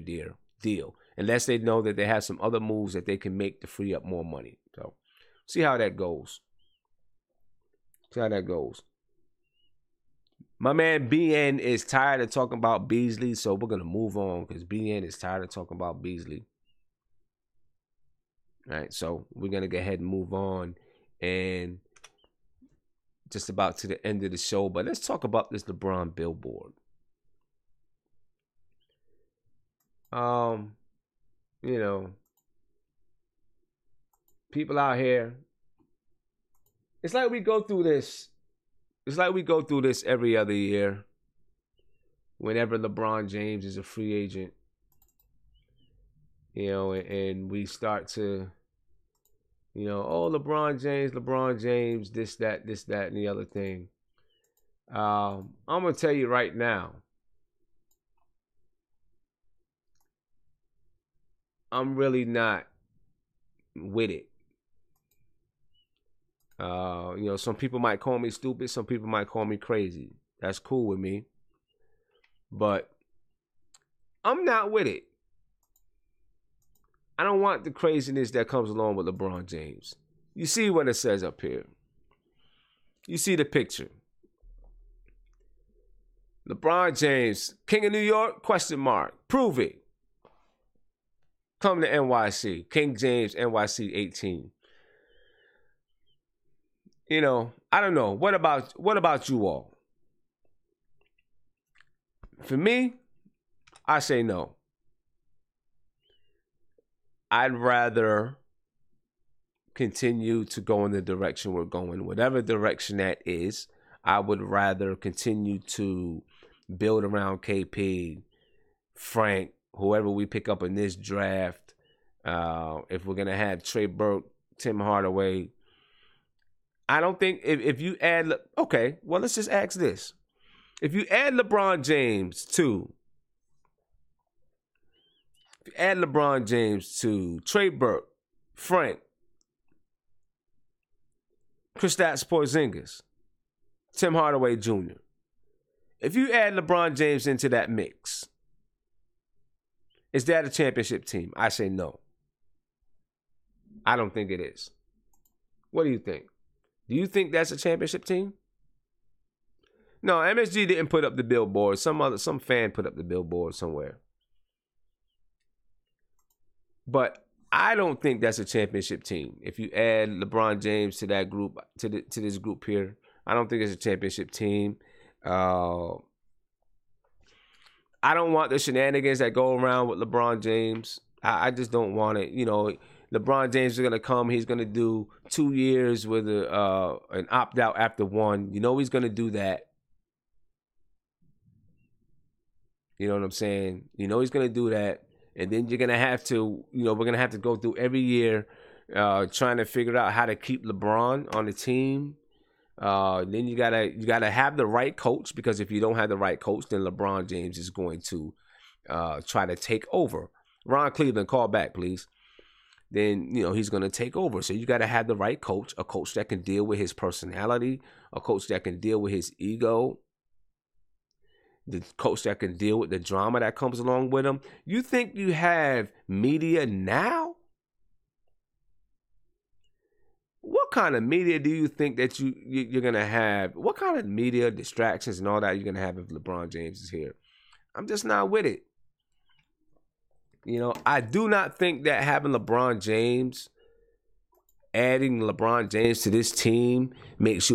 deal, unless they know that they have some other moves that they can make to free up more money. So see how that goes. My man BN is tired of talking about Beasley, so we're going to move on because BN is tired of talking about Beasley. All right, so we're going to go ahead and move on and just about to the end of the show. But let's talk about this LeBron billboard. You know, people out here, it's like we go through this. It's like we go through this every other year. Whenever LeBron James is a free agent, you know, and we start to, you know, oh, LeBron James, this, that, and the other thing. I'm gonna tell you right now, I'm really not with it. You know, some people might call me stupid. Some people might call me crazy. That's cool with me. But I'm not with it. I don't want the craziness that comes along with LeBron James. You see what it says up here. You see the picture. LeBron James, King of New York? Question mark. Prove it. Come to NYC. King James, NYC 18. You know, I don't know. What about you all? For me, I say no. I'd rather continue to go in the direction we're going. Whatever direction that is, I would rather continue to build around KP, Frank, whoever we pick up in this draft. If we're going to have Trey Burke, Tim Hardaway, I don't think if you add, okay, well, let's just ask this. If you add LeBron James to Trey Burke, Frank, Kristaps Porzingis, Tim Hardaway Jr., if you add LeBron James into that mix, is that a championship team? I say no. I don't think it is. What do you think? Do you think that's a championship team? No, MSG didn't put up the billboard. Some fan put up the billboard somewhere. But I don't think that's a championship team. If you add LeBron James to that group, to this group here, I don't think it's a championship team. I don't want the shenanigans that go around with LeBron James. I just don't want it. You know, LeBron James is going to come. He's going to do 2 years with an opt-out after 1. You know he's going to do that. You know what I'm saying? You know he's going to do that. And then you're going to have to, you know, we're going to have to go through every year trying to figure out how to keep LeBron on the team. Then you gotta have the right coach, because if you don't have the right coach, then LeBron James is going to try to take over. Ron Cleveland, call back, please. Then, you know, he's going to take over. So you got to have the right coach, a coach that can deal with his personality, a coach that can deal with his ego, the coach that can deal with the drama that comes along with him. You think you have media now? What kind of media do you think that you're going to have? What kind of media distractions and all that you're going to have if LeBron James is here? I'm just not with it. You know, I do not think that having adding LeBron James to this team makes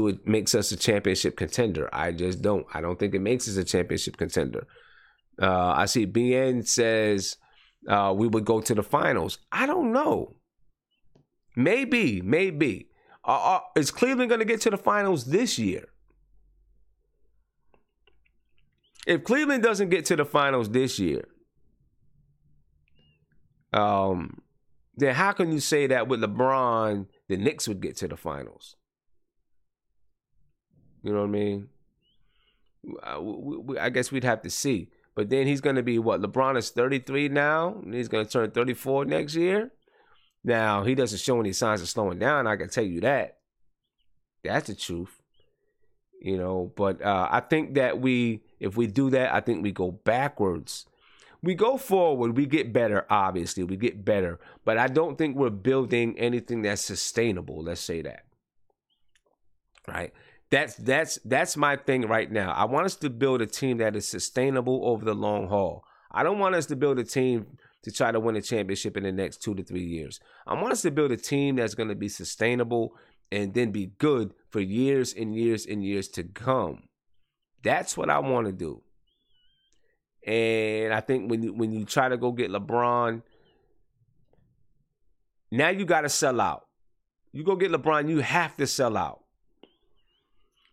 us a championship contender. I just don't. I don't think it makes us a championship contender. I see BN says we would go to the finals. I don't know. Maybe. Is Cleveland going to get to the finals this year? If Cleveland doesn't get to the finals this year, then how can you say that with LeBron, the Knicks would get to the finals? You know what I mean? I guess we'd have to see. But then he's going to be what? LeBron is 33 now, and he's going to turn 34 next year. Now, he doesn't show any signs of slowing down, I can tell you that. That's the truth. You know, but I think that if we do that, I think we go backwards. We go forward, we get better, obviously. We get better. But I don't think we're building anything that's sustainable, let's say that. Right? That's my thing right now. I want us to build a team that is sustainable over the long haul. I don't want us to build a team to try to win a championship in the next 2 to 3 years. I want us to build a team that's going to be sustainable and then be good for years and years and years to come. That's what I want to do. And I think when you try to go get LeBron, now you got to sell out. You go get LeBron, you have to sell out.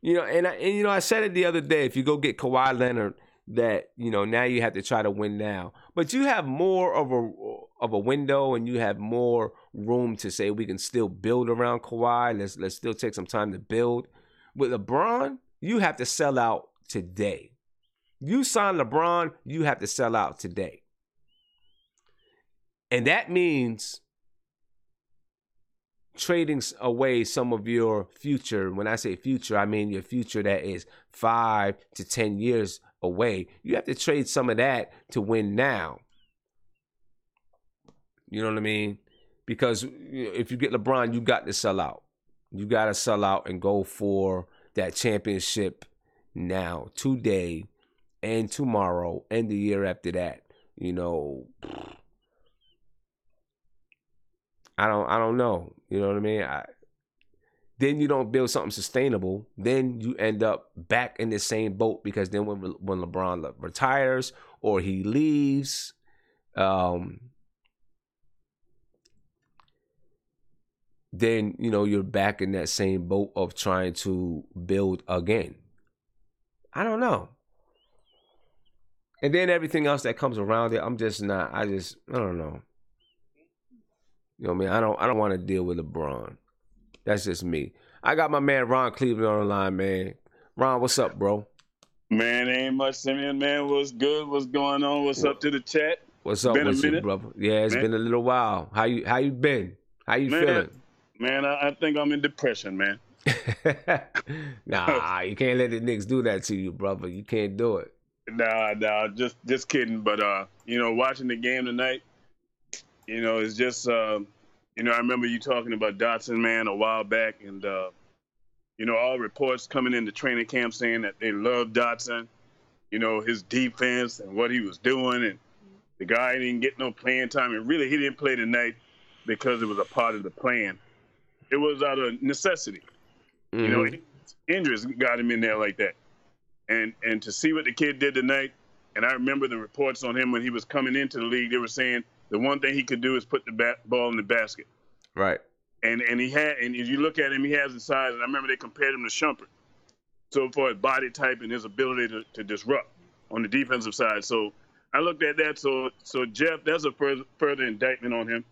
You know, and I said it the other day, if you go get Kawhi Leonard, that, you know, now you have to try to win now. But you have more of a window, and you have more room to say we can still build around Kawhi. Let's still take some time to build. With LeBron, you have to sell out today. You sign LeBron, you have to sell out today. And that means trading away some of your future. When I say future, I mean your future that is 5 to 10 years away. You have to trade some of that to win now. You know what I mean? Because if you get LeBron, you got to sell out. You got to sell out and go for that championship now, today, and tomorrow, and the year after that. You know, I don't know. You know what I mean? Then you don't build something sustainable. Then you end up back in the same boat, because then when LeBron retires or he leaves, then, you know, you're back in that same boat of trying to build again. I don't know. And then everything else that comes around it, I don't know. You know what I mean? I don't want to deal with LeBron. That's just me. I got my man Ron Cleveland on the line, man. Ron, what's up, bro? Man, ain't much, Simeon, man. What's good? What's going on? What's up to the chat? What's up with you, brother? Yeah, it's been a little while. How you been? How you feeling? Man, I think I'm in depression, man. Nah, you can't let the Knicks do that to you, brother. You can't do it. Nah, just kidding. But you know, watching the game tonight, you know, it's just you know, I remember you talking about Dotson, man, a while back, and you know, all reports coming into training camp saying that they love Dotson, you know, his defense and what he was doing, and the guy didn't get no playing time, and really he didn't play tonight because it was a part of the plan. It was out of necessity. Mm-hmm. You know, injuries got him in there like that. And to see what the kid did tonight, and I remember the reports on him when he was coming into the league, they were saying the one thing he could do is put the ball in the basket. Right. And if you look at him, he has the size, and I remember they compared him to Shumpert. So for his body type and his ability to disrupt on the defensive side. So I looked at that. So Jeff, that's a further indictment on him.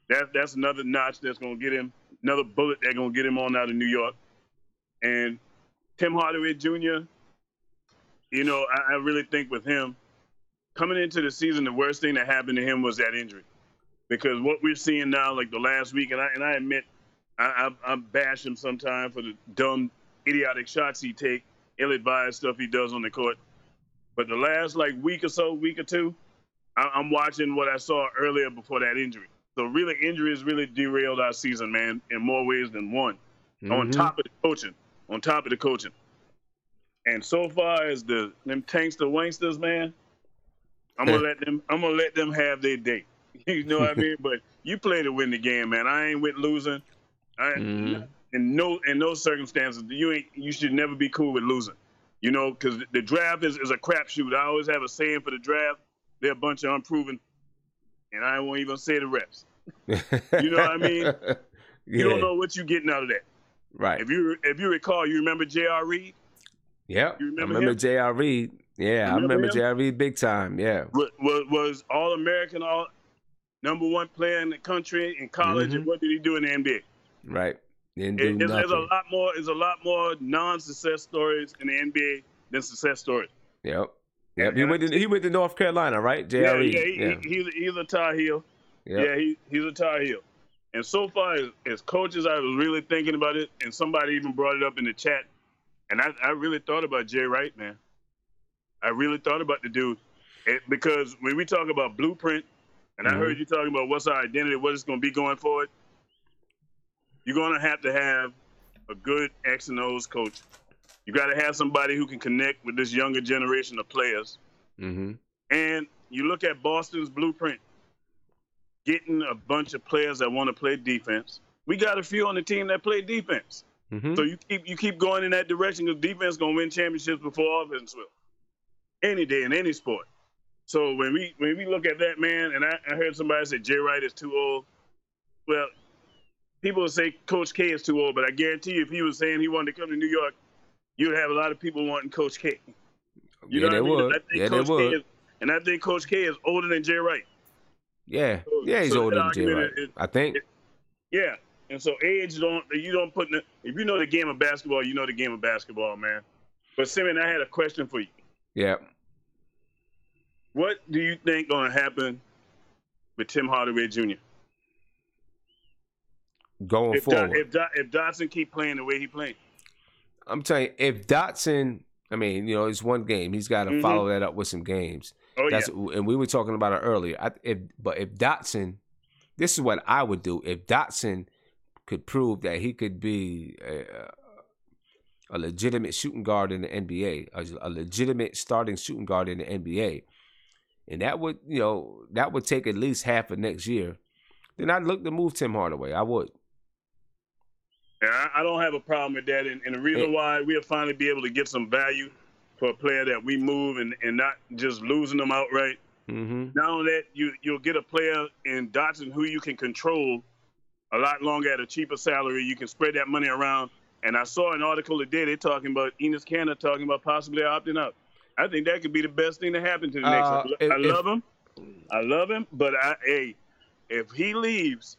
That's another notch that's going to get him, another bullet that's going to get him on out of New York. And Tim Hardaway Jr., you know, I really think with him, coming into the season, the worst thing that happened to him was that injury. Because what we're seeing now, like the last week, and I admit, I bash him sometimes for the dumb, idiotic shots he take, ill-advised stuff he does on the court. But the last week or two, I'm watching what I saw earlier before that injury. So really, injuries really derailed our season, man, in more ways than one. Mm-hmm. On top of the coaching. And so far as them tankster wanksters, man, I'm gonna let them have their day. You know what I mean? But you play to win the game, man. I ain't with losing. In no circumstances, you should never be cool with losing. You know, because the draft is a crapshoot. I always have a saying for the draft: they're a bunch of unproven, and I won't even say the reps. You know what I mean? You don't know what you're getting out of that. Right. If you recall, you remember J.R. Reed? Yeah, I remember J.R. Reed. Yeah, I remember J.R. Reed big time. Yeah, was All-American, all number one player in the country in college, and what did he do in the NBA? Right. Didn't do There's nothing. a lot more non-success stories in the NBA than success stories. Yep. And He went to North Carolina, right? JRE. He's a Tar Heel. Yep. Yeah, he's a Tar Heel. And so far as coaches, I was really thinking about it, and somebody even brought it up in the chat, and I really thought about Jay Wright, man. I really thought about the dude, because when we talk about blueprint, and I heard you talking about what's our identity, what it's going to be going forward, you're going to have a good X and O's coach. You got to have somebody who can connect with this younger generation of players. Mm-hmm. And you look at Boston's blueprint, getting a bunch of players that want to play defense. We got a few on the team that play defense. Mm-hmm. So you keep going in that direction, because defense is going to win championships before offense will. Any day in any sport. So when we look at that, man, and I heard somebody say Jay Wright is too old. Well, people would say Coach K is too old, but I guarantee you if he was saying he wanted to come to New York, you would have a lot of people wanting Coach K. You know what I mean? Would. They would. And I think Coach K is older than Jay Wright. Yeah. He's older than Jay Wright. I think. Yeah. And so age you don't put in if you know the game of basketball, you know the game of basketball, man. But Simeon, I had a question for you. Yeah. What do you think going to happen with Tim Hardaway Jr.? Going forward. If Dotson keep playing the way he playing. I'm telling you, if Dotson, I mean, it's one game. He's got to follow that up with some games. Oh, yeah. And we were talking about it earlier. But if Dotson, this is what I would do. If Dotson could prove that he could be a legitimate shooting guard in the NBA, a legitimate starting shooting guard in the NBA, and that would take at least half of next year, then I'd look to move Tim Hardaway. I would. Yeah, I don't have a problem with that. And the reason why we'll finally be able to get some value for a player that we move and not just losing them outright. Mm-hmm. Not only that, you'll get a player in Dotson who you can control a lot longer at a cheaper salary. You can spread that money around. And I saw an article today, they're talking about Enes Kanter talking about possibly opting out. I think that could be the best thing to happen to the Knicks. I love him. I love him. But if he leaves,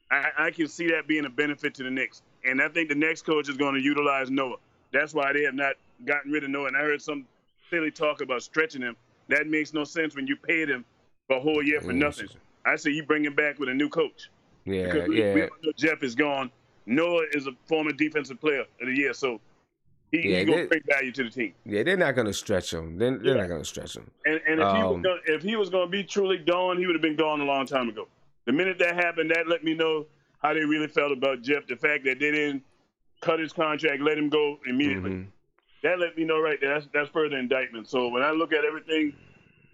I can see that being a benefit to the Knicks. And I think the next coach is going to utilize Noah. That's why they have not gotten rid of Noah. And I heard some silly talk about stretching him. That makes no sense when you paid him for a whole year for nothing. I say you bring him back with a new coach. Yeah, because we know Jeff is gone. Noah is a former defensive player of the year, so he's going to bring value to the team. Yeah, they're not going to stretch him. They're not going to stretch him. And if he was going to be truly gone, he would have been gone a long time ago. The minute that happened, that let me know how they really felt about Jeff. The fact that they didn't cut his contract, let him go immediately. Mm-hmm. That let me know right there. That's further indictment. So when I look at everything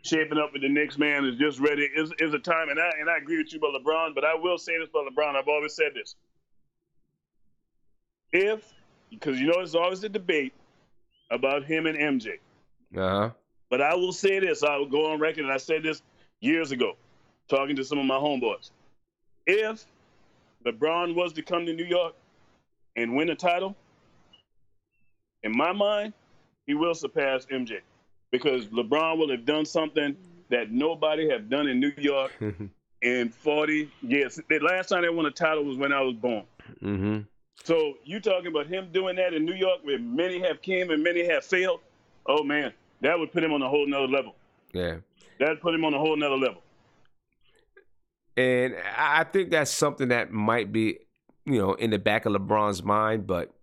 shaping up with the Knicks, man, is just ready. Is a time, and I agree with you about LeBron, but I will say this about LeBron. I've always said this. Because there's always a debate about him and MJ. Uh-huh. But I will say this. I will go on record, and I said this years ago, talking to some of my homeboys. If LeBron was to come to New York and win a title, in my mind, he will surpass MJ. Because LeBron will have done something that nobody have done in New York in 40 years. The last time they won a title was when I was born. Mm-hmm. So you talking about him doing that in New York where many have came and many have failed? Oh, man, that would put him on a whole nother level. Yeah. That would put him on a whole nother level. And I think that's something that might be, in the back of LeBron's mind, but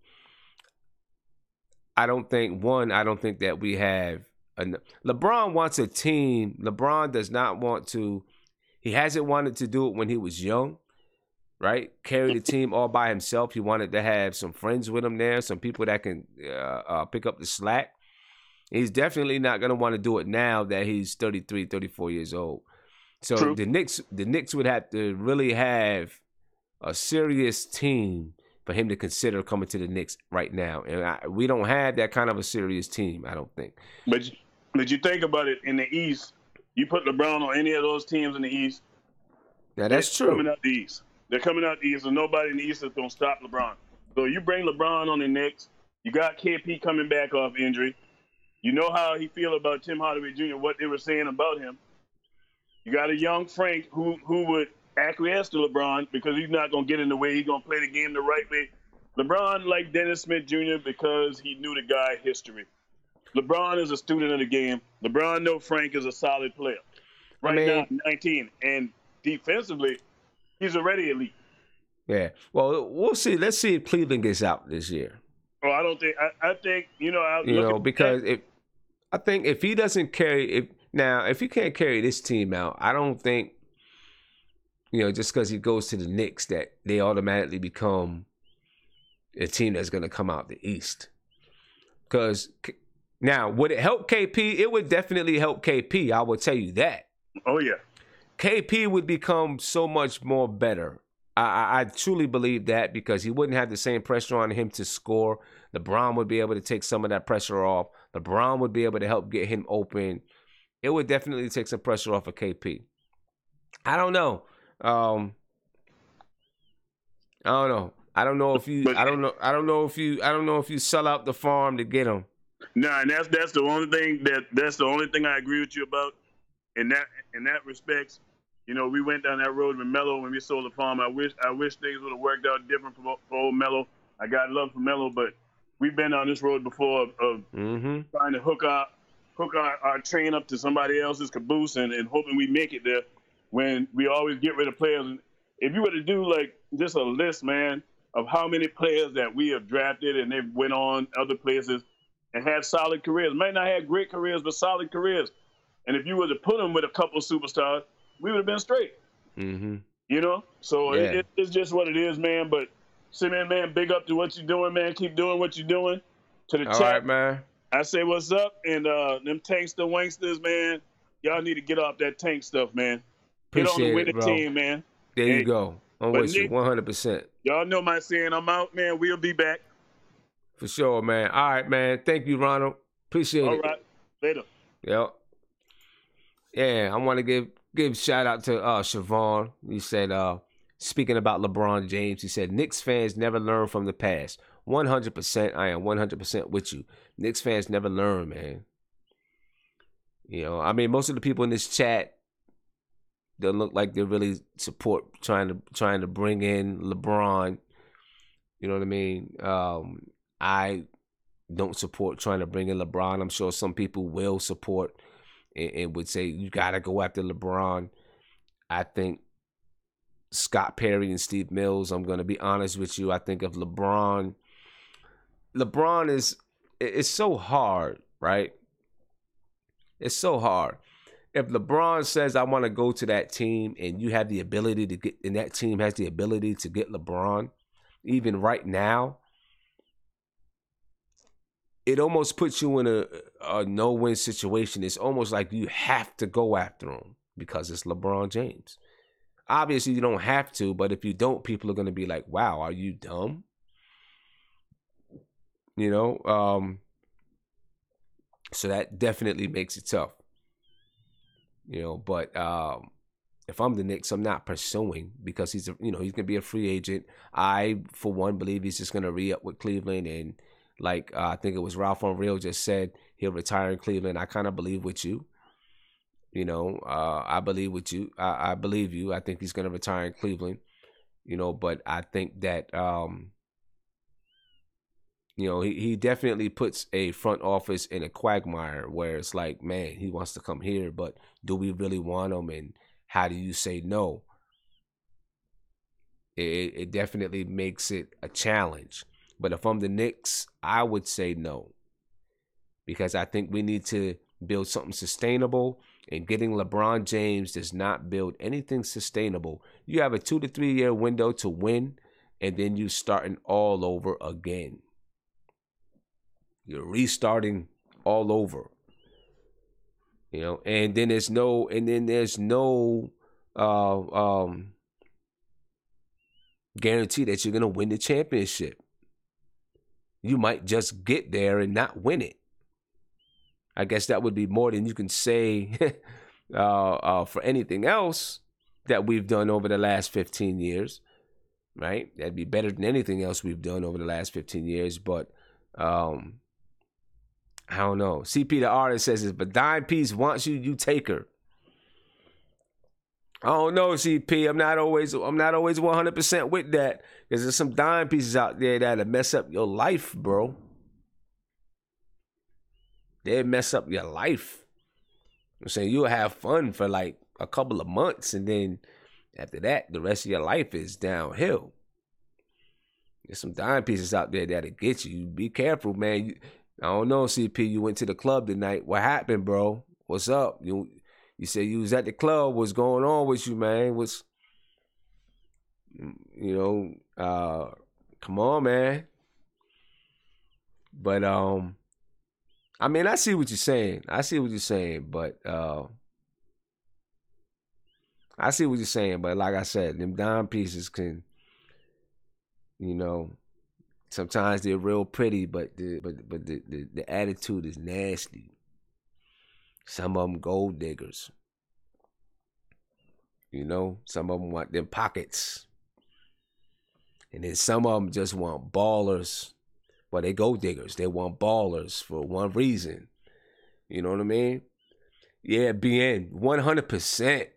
I don't think that we have enough. LeBron wants a team. LeBron does not want to. He hasn't wanted to do it when he was young, right? Carry the team all by himself. He wanted to have some friends with him there, some people that can pick up the slack. He's definitely not going to want to do it now that he's 33, 34 years old. So True. the Knicks would have to really have a serious team for him to consider coming to the Knicks right now. And we don't have that kind of a serious team, I don't think. But you think about it, in the East, you put LeBron on any of those teams in the East. Now, that's true. Coming out the East. They're coming out the East, and nobody in the East is going to stop LeBron. So you bring LeBron on the Knicks. You got KP coming back off injury. You know how he feel about Tim Hardaway Jr., what they were saying about him. You got a young Frank who would acquiesce to LeBron because he's not going to get in the way. He's going to play the game the right way. LeBron liked Dennis Smith Jr. because he knew the guy history. LeBron is a student of the game. LeBron knows Frank is a solid player. Now, 19. And defensively, he's already elite. Yeah. Well, we'll see. Let's see if Cleveland gets out this year. Oh, I don't think. I think because I think if he doesn't carry if he can't carry this team out, I don't think just because he goes to the Knicks that they automatically become a team that's going to come out the East. Because now, would it help KP? It would definitely help KP. I will tell you that. Oh yeah, KP would become so much more better. I truly believe that because he wouldn't have the same pressure on him to score. LeBron would be able to take some of that pressure off. LeBron would be able to help get him open. It would definitely take some pressure off of KP. I don't know. I don't know. I don't know if you sell out the farm to get him. Nah, and that's the only thing that's the only thing I agree with you about in that respects. We went down that road with Melo when we sold the farm. I wish things would have worked out different for old Melo. I got love for Melo, but we've been on this road before of trying to hook our train up to somebody else's caboose and hoping we make it there when we always get rid of players. And if you were to do like just a list, man, of how many players that we have drafted and they've went on other places and had solid careers, might not have great careers, but solid careers. And if you were to put them with a couple of superstars, we would have been straight. So yeah. it's just what it is, man. But Simeon, man, big up to what you're doing, man. Keep doing what you're doing. To the All chat, right, man. I say what's up, and them tankster wanksters, man. Y'all need to get off that tank stuff, man. Get on the winning team, man. There you go. I'm with you 100%. Y'all know my saying. I'm out, man. We'll be back. For sure, man. All right, man. Thank you, Ronald. Appreciate it. All right. Later. Yep. Yeah, I want to give shout out to Siobhan. He said, speaking about LeBron James, he said, Knicks fans never learn from the past. 100%. I am 100% with you. Knicks fans never learn, man. I mean, most of the people in this chat don't look like they really support trying to bring in LeBron. You know what I mean? I don't support trying to bring in LeBron. I'm sure some people will support and would say you got to go after LeBron. I think Scott Perry and Steve Mills, I'm going to be honest with you. I think of LeBron it's so hard, right? It's so hard. If LeBron says, I want to go to that team and you have the ability to get, and that team has the ability to get LeBron, even right now, it almost puts you in a no-win situation. It's almost like you have to go after him because it's LeBron James. Obviously, you don't have to, but if you don't, people are going to be like, wow, are you dumb? So that definitely makes it tough. But if I'm the Knicks, I'm not pursuing because he's going to be a free agent. I, for one, believe he's just going to re-up with Cleveland. And like I think it was Ralph Unreal just said, he'll retire in Cleveland. I kind of believe with you. I believe with you. I believe you. I think he's going to retire in Cleveland. But I think that, he definitely puts a front office in a quagmire where it's like, man, he wants to come here, but do we really want him? And how do you say no? It definitely makes it a challenge. But if I'm the Knicks, I would say no. Because I think we need to build something sustainable. And getting LeBron James does not build anything sustainable. You have a 2 to 3 year window to win, and then you're starting all over again. You're restarting all over. And then there's no guarantee that you're gonna win the championship. You might just get there and not win it. I guess that would be more than you can say for anything else that we've done over the last 15 years, right? That'd be better than anything else we've done over the last 15 years. But I don't know. CP the artist says, if a dime piece wants you, you take her. I don't know, CP. I'm not always 100% with that, because there's some dime pieces out there that'll mess up your life, bro. They'll mess up your life. I'm saying you'll have fun for like a couple of months, and then after that, the rest of your life is downhill. There's some dime pieces out there that'll get you. Be careful, man. I don't know, CP. You went to the club tonight. What happened, bro? What's up? You said you was at the club. What's going on with you, man? Come on, man. But I mean, I see what you're saying. But I see what you're saying. But like I said, them dime pieces can, sometimes they're real pretty, but the attitude is nasty. Some of them gold diggers. Some of them want them pockets. And then some of them just want ballers. Well, they gold diggers. They want ballers for one reason. You know what I mean? Yeah, BN, 100%.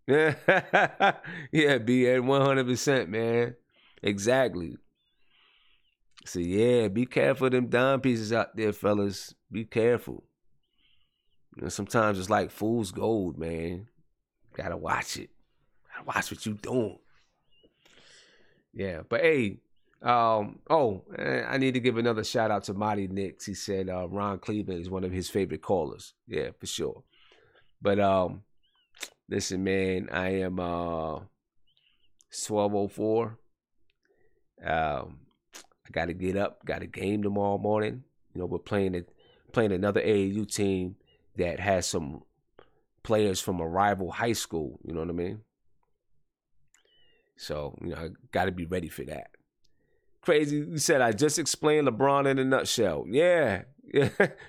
Yeah, BN, 100%, man. Exactly. So, yeah, be careful of them dime pieces out there, fellas. Be careful. Sometimes it's like fool's gold, man. Gotta watch it. Gotta watch what you doing. Yeah, but hey, I need to give another shout out to Marty Knicks. He said Ron Cleveland is one of his favorite callers. Yeah, for sure. But listen, man, I am 12:04. I gotta get up, got a game tomorrow morning. We're playing another AAU team that has some players from a rival high school, you know what I mean? So, I got to be ready for that. Crazy, you said I just explained LeBron in a nutshell. Yeah.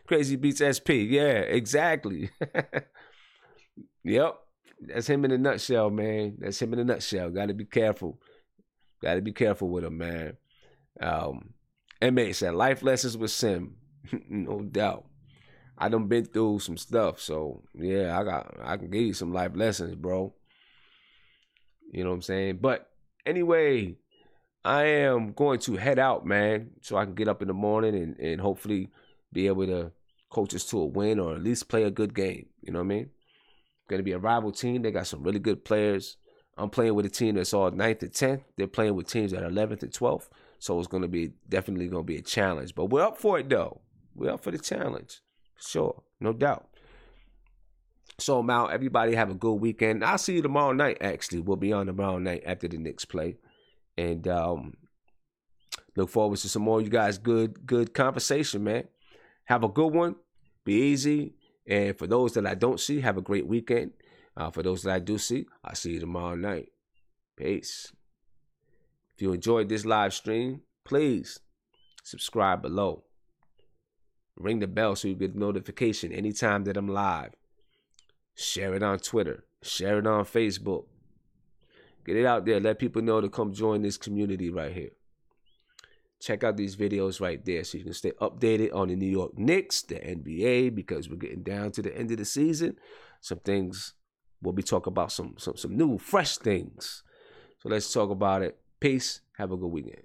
Crazy Beats SP. Yeah, exactly. Yep. That's him in a nutshell, man. That's him in a nutshell. Got to be careful. Got to be careful with him, man. M8 said, life lessons with Sim. No doubt. I done been through some stuff, so yeah, I can give you some life lessons, bro. You know what I'm saying? But anyway, I am going to head out, man, so I can get up in the morning and hopefully be able to coach us to a win or at least play a good game. You know what I mean? Going to be a rival team. They got some really good players. I'm playing with a team that's all 9th and 10th. They're playing with teams that are 11th and 12th. So it's definitely going to be a challenge. But we're up for it, though. We're up for the challenge. Sure, no doubt. So, Mal, everybody have a good weekend. I'll see you tomorrow night, actually. We'll be on tomorrow night after the Knicks play. And look forward to some more of you guys' good conversation, man. Have a good one. Be easy. And for those that I don't see, have a great weekend. For those that I do see, I'll see you tomorrow night. Peace. If you enjoyed this live stream, please subscribe below. Ring the bell so you get notification anytime that I'm live. Share it on Twitter. Share it on Facebook. Get it out there. Let people know to come join this community right here. Check out these videos right there so you can stay updated on the New York Knicks, the NBA, because we're getting down to the end of the season. Some things, we'll be talking about some new, fresh things. So let's talk about it. Peace. Have a good weekend.